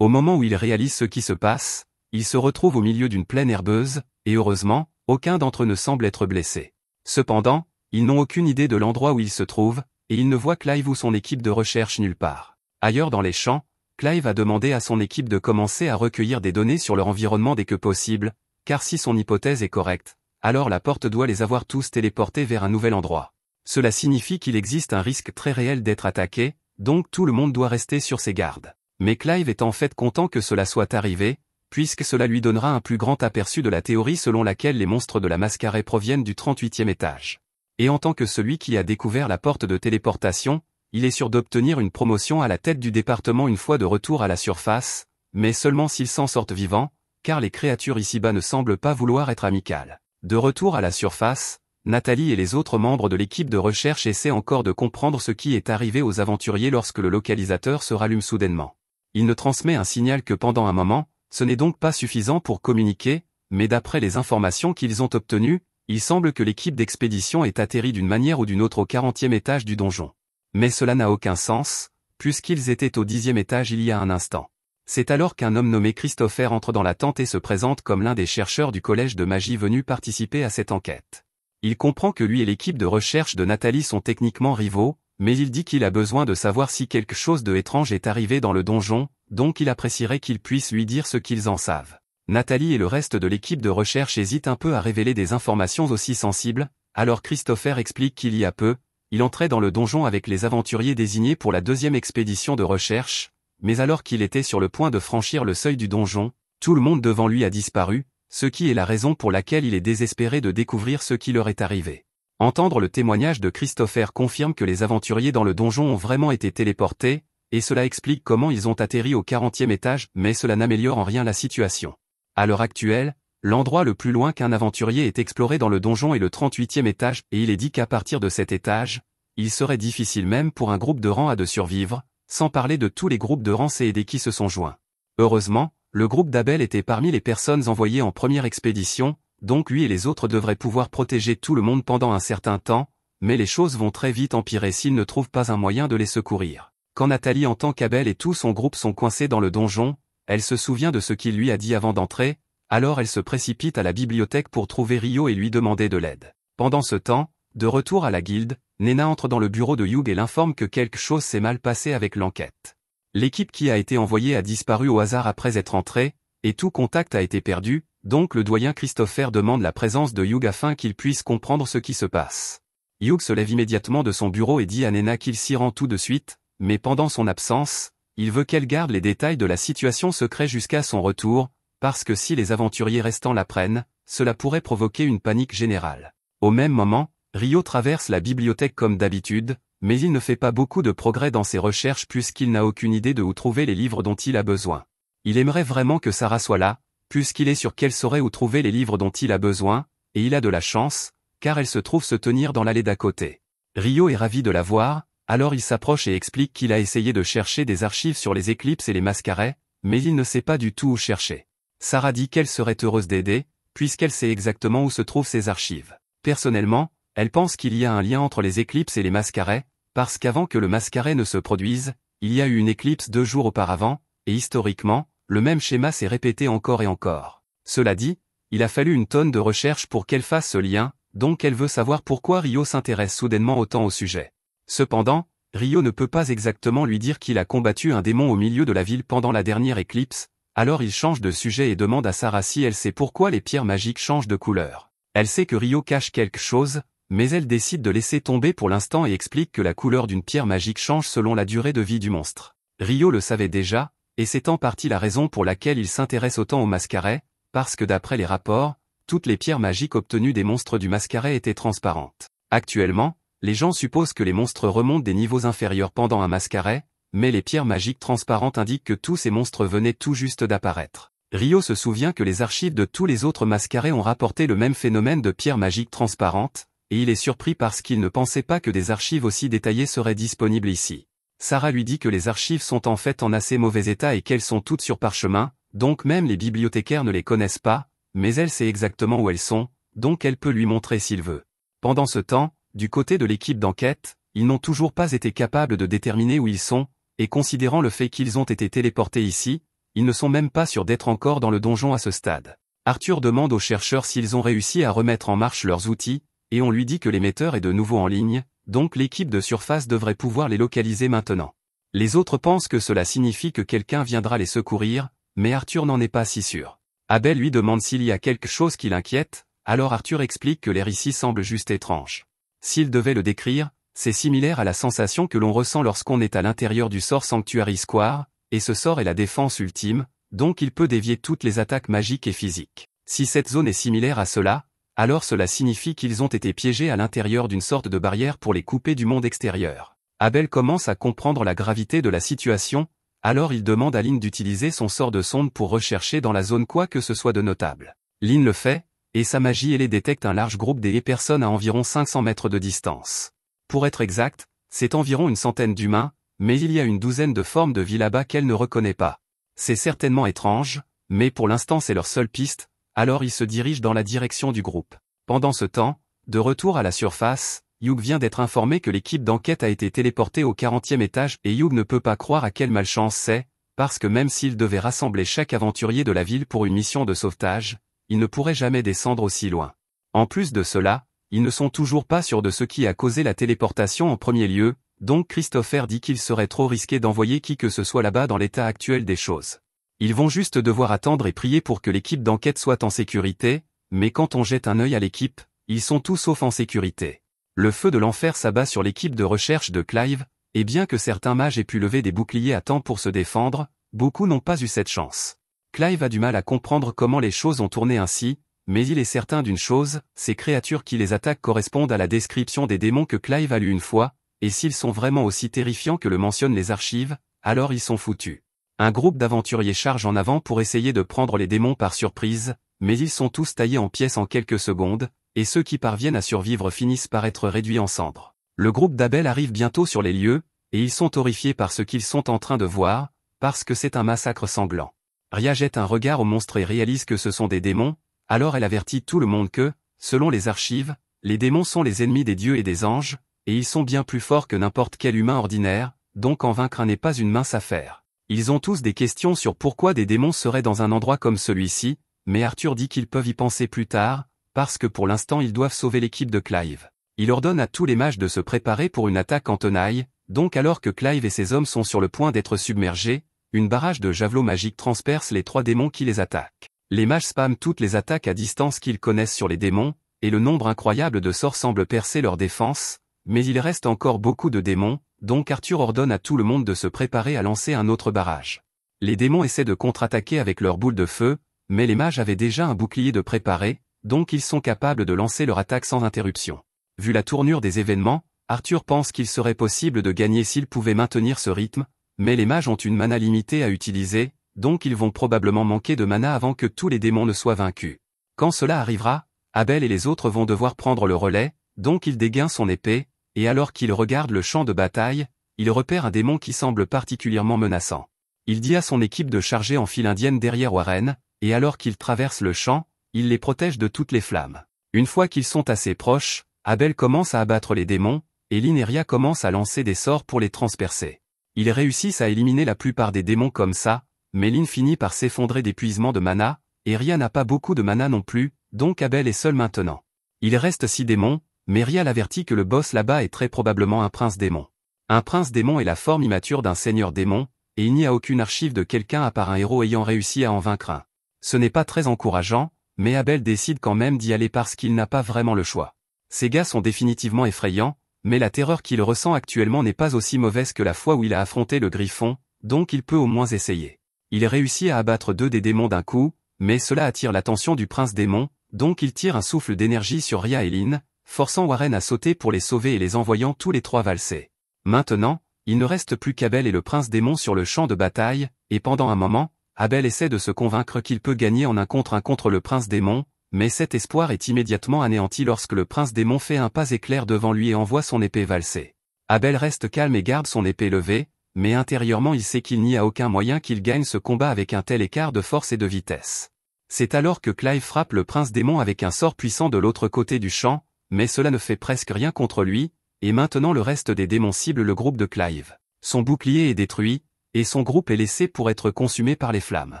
Au moment où ils réalisent ce qui se passe, ils se retrouvent au milieu d'une plaine herbeuse, et heureusement, aucun d'entre eux ne semble être blessé. Cependant, ils n'ont aucune idée de l'endroit où ils se trouvent, et ils ne voient Clive ou son équipe de recherche nulle part. Ailleurs dans les champs, Clive a demandé à son équipe de commencer à recueillir des données sur leur environnement dès que possible, car si son hypothèse est correcte, alors la porte doit les avoir tous téléportés vers un nouvel endroit. Cela signifie qu'il existe un risque très réel d'être attaqué, donc tout le monde doit rester sur ses gardes. Mais Clive est en fait content que cela soit arrivé, puisque cela lui donnera un plus grand aperçu de la théorie selon laquelle les monstres de la Mascarée proviennent du 38e étage. Et en tant que celui qui a découvert la porte de téléportation, il est sûr d'obtenir une promotion à la tête du département une fois de retour à la surface, mais seulement s'il s'en sortent vivant, car les créatures ici-bas ne semblent pas vouloir être amicales. De retour à la surface, Nathalie et les autres membres de l'équipe de recherche essaient encore de comprendre ce qui est arrivé aux aventuriers lorsque le localisateur se rallume soudainement. Il ne transmet un signal que pendant un moment, ce n'est donc pas suffisant pour communiquer, mais d'après les informations qu'ils ont obtenues, il semble que l'équipe d'expédition ait atterri d'une manière ou d'une autre au 40e étage du donjon. Mais cela n'a aucun sens, puisqu'ils étaient au 10e étage il y a un instant. C'est alors qu'un homme nommé Christopher entre dans la tente et se présente comme l'un des chercheurs du collège de magie venus participer à cette enquête. Il comprend que lui et l'équipe de recherche de Nathalie sont techniquement rivaux, mais il dit qu'il a besoin de savoir si quelque chose de étrange est arrivé dans le donjon, donc il apprécierait qu'ils puissent lui dire ce qu'ils en savent. Nathalie et le reste de l'équipe de recherche hésitent un peu à révéler des informations aussi sensibles, alors Christopher explique qu'il y a peu, il entrait dans le donjon avec les aventuriers désignés pour la 2e expédition de recherche, mais alors qu'il était sur le point de franchir le seuil du donjon, tout le monde devant lui a disparu, ce qui est la raison pour laquelle il est désespéré de découvrir ce qui leur est arrivé. Entendre le témoignage de Christopher confirme que les aventuriers dans le donjon ont vraiment été téléportés, et cela explique comment ils ont atterri au 40e étage, mais cela n'améliore en rien la situation. À l'heure actuelle, l'endroit le plus loin qu'un aventurier ait exploré dans le donjon est le 38e étage, et il est dit qu'à partir de cet étage, il serait difficile même pour un groupe de rang A de survivre, sans parler de tous les groupes de rang C et D qui se sont joints. Heureusement, le groupe d'Abel était parmi les personnes envoyées en première expédition, donc lui et les autres devraient pouvoir protéger tout le monde pendant un certain temps, mais les choses vont très vite empirer s'ils ne trouvent pas un moyen de les secourir. Quand Nathalie entend qu'Abel et tout son groupe sont coincés dans le donjon, elle se souvient de ce qu'il lui a dit avant d'entrer, alors elle se précipite à la bibliothèque pour trouver Rio et lui demander de l'aide. Pendant ce temps, de retour à la guilde, Nena entre dans le bureau de Hugh et l'informe que quelque chose s'est mal passé avec l'enquête. L'équipe qui a été envoyée a disparu au hasard après être entrée, et tout contact a été perdu, donc le doyen Christopher demande la présence de Hugh afin qu'il puisse comprendre ce qui se passe. Hugh se lève immédiatement de son bureau et dit à Nena qu'il s'y rend tout de suite, mais pendant son absence, il veut qu'elle garde les détails de la situation secrète jusqu'à son retour, parce que si les aventuriers restants l'apprennent, cela pourrait provoquer une panique générale. Au même moment, Rio traverse la bibliothèque comme d'habitude, mais il ne fait pas beaucoup de progrès dans ses recherches puisqu'il n'a aucune idée de où trouver les livres dont il a besoin. Il aimerait vraiment que Sarah soit là, puisqu'il est sûr qu'elle saurait où trouver les livres dont il a besoin, et il a de la chance, car elle se trouve se tenir dans l'allée d'à côté. Rio est ravi de la voir, alors il s'approche et explique qu'il a essayé de chercher des archives sur les éclipses et les mascarets, mais il ne sait pas du tout où chercher. Sarah dit qu'elle serait heureuse d'aider, puisqu'elle sait exactement où se trouvent ces archives. Personnellement, Elle pense qu'il y a un lien entre les éclipses et les mascarets, parce qu'avant que le mascaret ne se produise, il y a eu une éclipse 2 jours auparavant, et historiquement, le même schéma s'est répété encore et encore. Cela dit, il a fallu une tonne de recherche pour qu'elle fasse ce lien, donc elle veut savoir pourquoi Ryo s'intéresse soudainement autant au sujet. Cependant, Ryo ne peut pas exactement lui dire qu'il a combattu un démon au milieu de la ville pendant la dernière éclipse, alors il change de sujet et demande à Sarah si elle sait pourquoi les pierres magiques changent de couleur. Elle sait que Ryo cache quelque chose, mais elle décide de laisser tomber pour l'instant et explique que la couleur d'une pierre magique change selon la durée de vie du monstre. Ryo le savait déjà, et c'est en partie la raison pour laquelle il s'intéresse autant au mascaret, parce que d'après les rapports, toutes les pierres magiques obtenues des monstres du mascaret étaient transparentes. Actuellement, les gens supposent que les monstres remontent des niveaux inférieurs pendant un mascaret, mais les pierres magiques transparentes indiquent que tous ces monstres venaient tout juste d'apparaître. Ryo se souvient que les archives de tous les autres mascarets ont rapporté le même phénomène de pierres magiques transparentes, et il est surpris parce qu'il ne pensait pas que des archives aussi détaillées seraient disponibles ici. Sarah lui dit que les archives sont en fait en assez mauvais état et qu'elles sont toutes sur parchemin, donc même les bibliothécaires ne les connaissent pas, mais elle sait exactement où elles sont, donc elle peut lui montrer s'il veut. Pendant ce temps, du côté de l'équipe d'enquête, ils n'ont toujours pas été capables de déterminer où ils sont, et considérant le fait qu'ils ont été téléportés ici, ils ne sont même pas sûrs d'être encore dans le donjon à ce stade. Arthur demande aux chercheurs s'ils ont réussi à remettre en marche leurs outils, et on lui dit que l'émetteur est de nouveau en ligne, donc l'équipe de surface devrait pouvoir les localiser maintenant. Les autres pensent que cela signifie que quelqu'un viendra les secourir, mais Arthur n'en est pas si sûr. Abel lui demande s'il y a quelque chose qui l'inquiète, alors Arthur explique que l'air ici semble juste étrange. S'il devait le décrire, c'est similaire à la sensation que l'on ressent lorsqu'on est à l'intérieur du sort Sanctuary Square, et ce sort est la défense ultime, donc il peut dévier toutes les attaques magiques et physiques. Si cette zone est similaire à cela, alors cela signifie qu'ils ont été piégés à l'intérieur d'une sorte de barrière pour les couper du monde extérieur. Abel commence à comprendre la gravité de la situation, alors il demande à Lynn d'utiliser son sort de sonde pour rechercher dans la zone quoi que ce soit de notable. Lynn le fait, et sa magie les détecte un large groupe des personnes à environ 500 mètres de distance. Pour être exact, c'est environ une centaine d'humains, mais il y a une douzaine de formes de vie là-bas qu'elle ne reconnaît pas. C'est certainement étrange, mais pour l'instant c'est leur seule piste, alors ils se dirigent dans la direction du groupe. Pendant ce temps, de retour à la surface, Hugh vient d'être informé que l'équipe d'enquête a été téléportée au 40e étage et Hugh ne peut pas croire à quelle malchance c'est, parce que même s'il devait rassembler chaque aventurier de la ville pour une mission de sauvetage, il ne pourrait jamais descendre aussi loin. En plus de cela, ils ne sont toujours pas sûrs de ce qui a causé la téléportation en premier lieu, donc Christopher dit qu'il serait trop risqué d'envoyer qui que ce soit là-bas dans l'état actuel des choses. Ils vont juste devoir attendre et prier pour que l'équipe d'enquête soit en sécurité, mais quand on jette un œil à l'équipe, ils sont tous sauf en sécurité. Le feu de l'enfer s'abat sur l'équipe de recherche de Clive, et bien que certains mages aient pu lever des boucliers à temps pour se défendre, beaucoup n'ont pas eu cette chance. Clive a du mal à comprendre comment les choses ont tourné ainsi, mais il est certain d'une chose, ces créatures qui les attaquent correspondent à la description des démons que Clive a lus une fois, et s'ils sont vraiment aussi terrifiants que le mentionnent les archives, alors ils sont foutus. Un groupe d'aventuriers charge en avant pour essayer de prendre les démons par surprise, mais ils sont tous taillés en pièces en quelques secondes, et ceux qui parviennent à survivre finissent par être réduits en cendres. Le groupe d'Abel arrive bientôt sur les lieux, et ils sont horrifiés par ce qu'ils sont en train de voir, parce que c'est un massacre sanglant. Rhea jette un regard au monstre et réalise que ce sont des démons, alors elle avertit tout le monde que, selon les archives, les démons sont les ennemis des dieux et des anges, et ils sont bien plus forts que n'importe quel humain ordinaire, donc en vaincre un n'est pas une mince affaire. Ils ont tous des questions sur pourquoi des démons seraient dans un endroit comme celui-ci, mais Arthur dit qu'ils peuvent y penser plus tard, parce que pour l'instant ils doivent sauver l'équipe de Clive. Il ordonne à tous les mages de se préparer pour une attaque en tenaille, donc alors que Clive et ses hommes sont sur le point d'être submergés, une barrage de javelots magiques transperce les 3 démons qui les attaquent. Les mages spamment toutes les attaques à distance qu'ils connaissent sur les démons, et le nombre incroyable de sorts semble percer leur défense, mais il reste encore beaucoup de démons, donc Arthur ordonne à tout le monde de se préparer à lancer un autre barrage. Les démons essaient de contre-attaquer avec leurs boules de feu, mais les mages avaient déjà un bouclier de préparé, donc ils sont capables de lancer leur attaque sans interruption. Vu la tournure des événements, Arthur pense qu'il serait possible de gagner s'ils pouvaient maintenir ce rythme, mais les mages ont une mana limitée à utiliser, donc ils vont probablement manquer de mana avant que tous les démons ne soient vaincus. Quand cela arrivera, Abel et les autres vont devoir prendre le relais, donc il dégaine son épée, et alors qu'il regarde le champ de bataille, il repère un démon qui semble particulièrement menaçant. Il dit à son équipe de charger en file indienne derrière Warren, et alors qu'il traverse le champ, il les protège de toutes les flammes. Une fois qu'ils sont assez proches, Abel commence à abattre les démons, et Lyn et Rhia commencent à lancer des sorts pour les transpercer. Ils réussissent à éliminer la plupart des démons comme ça, mais Lyn finit par s'effondrer d'épuisement de mana, et Rhia n'a pas beaucoup de mana non plus, donc Abel est seul maintenant. Il reste 6 démons, mais Rhia l'avertit que le boss là-bas est très probablement un prince démon. Un prince démon est la forme immature d'un seigneur démon, et il n'y a aucune archive de quelqu'un à part un héros ayant réussi à en vaincre un. Ce n'est pas très encourageant, mais Abel décide quand même d'y aller parce qu'il n'a pas vraiment le choix. Ces gars sont définitivement effrayants, mais la terreur qu'il ressent actuellement n'est pas aussi mauvaise que la fois où il a affronté le griffon, donc il peut au moins essayer. Il réussit à abattre 2 des démons d'un coup, mais cela attire l'attention du prince démon, donc il tire un souffle d'énergie sur Rhia et Lyn, forçant Warren à sauter pour les sauver et les envoyant tous les 3 valser. Maintenant, il ne reste plus qu'Abel et le prince démon sur le champ de bataille, et pendant un moment, Abel essaie de se convaincre qu'il peut gagner en 1 contre le prince démon, mais cet espoir est immédiatement anéanti lorsque le prince démon fait un pas éclair devant lui et envoie son épée valser. Abel reste calme et garde son épée levée, mais intérieurement il sait qu'il n'y a aucun moyen qu'il gagne ce combat avec un tel écart de force et de vitesse. C'est alors que Clive frappe le prince démon avec un sort puissant de l'autre côté du champ, mais cela ne fait presque rien contre lui, et maintenant le reste des démons cible le groupe de Clive. Son bouclier est détruit, et son groupe est laissé pour être consumé par les flammes.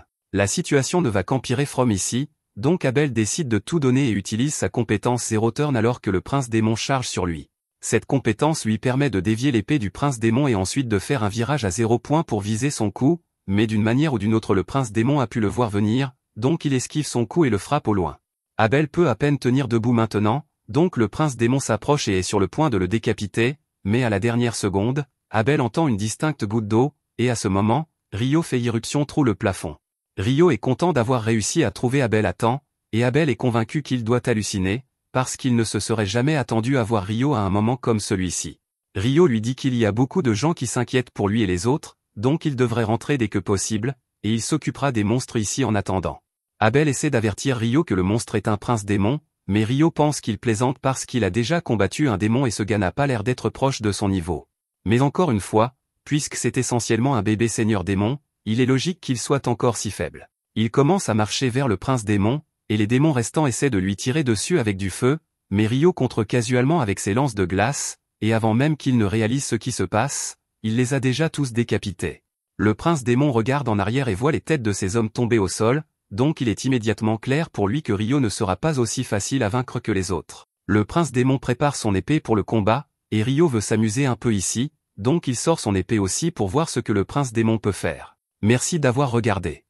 La situation ne va qu'empirer from ici, donc Abel décide de tout donner et utilise sa compétence Zero Turn alors que le prince démon charge sur lui. Cette compétence lui permet de dévier l'épée du prince démon et ensuite de faire un virage à 0 point pour viser son coup, mais d'une manière ou d'une autre le prince démon a pu le voir venir, donc il esquive son coup et le frappe au loin. Abel peut à peine tenir debout maintenant, donc le prince démon s'approche et est sur le point de le décapiter, mais à la dernière seconde, Abel entend une distincte goutte d'eau, et à ce moment, Rio fait irruption trouve le plafond. Rio est content d'avoir réussi à trouver Abel à temps, et Abel est convaincu qu'il doit halluciner, parce qu'il ne se serait jamais attendu à voir Rio à un moment comme celui-ci. Rio lui dit qu'il y a beaucoup de gens qui s'inquiètent pour lui et les autres, donc il devrait rentrer dès que possible, et il s'occupera des monstres ici en attendant. Abel essaie d'avertir Rio que le monstre est un prince démon, mais Rio pense qu'il plaisante parce qu'il a déjà combattu un démon et ce gars n'a pas l'air d'être proche de son niveau. Mais encore une fois, puisque c'est essentiellement un bébé seigneur démon, il est logique qu'il soit encore si faible. Il commence à marcher vers le prince démon, et les démons restants essaient de lui tirer dessus avec du feu, mais Rio contre casuellement avec ses lances de glace, et avant même qu'il ne réalise ce qui se passe, il les a déjà tous décapités. Le prince démon regarde en arrière et voit les têtes de ses hommes tomber au sol, donc il est immédiatement clair pour lui que Rio ne sera pas aussi facile à vaincre que les autres. Le prince démon prépare son épée pour le combat, et Rio veut s'amuser un peu ici, donc il sort son épée aussi pour voir ce que le prince démon peut faire. Merci d'avoir regardé.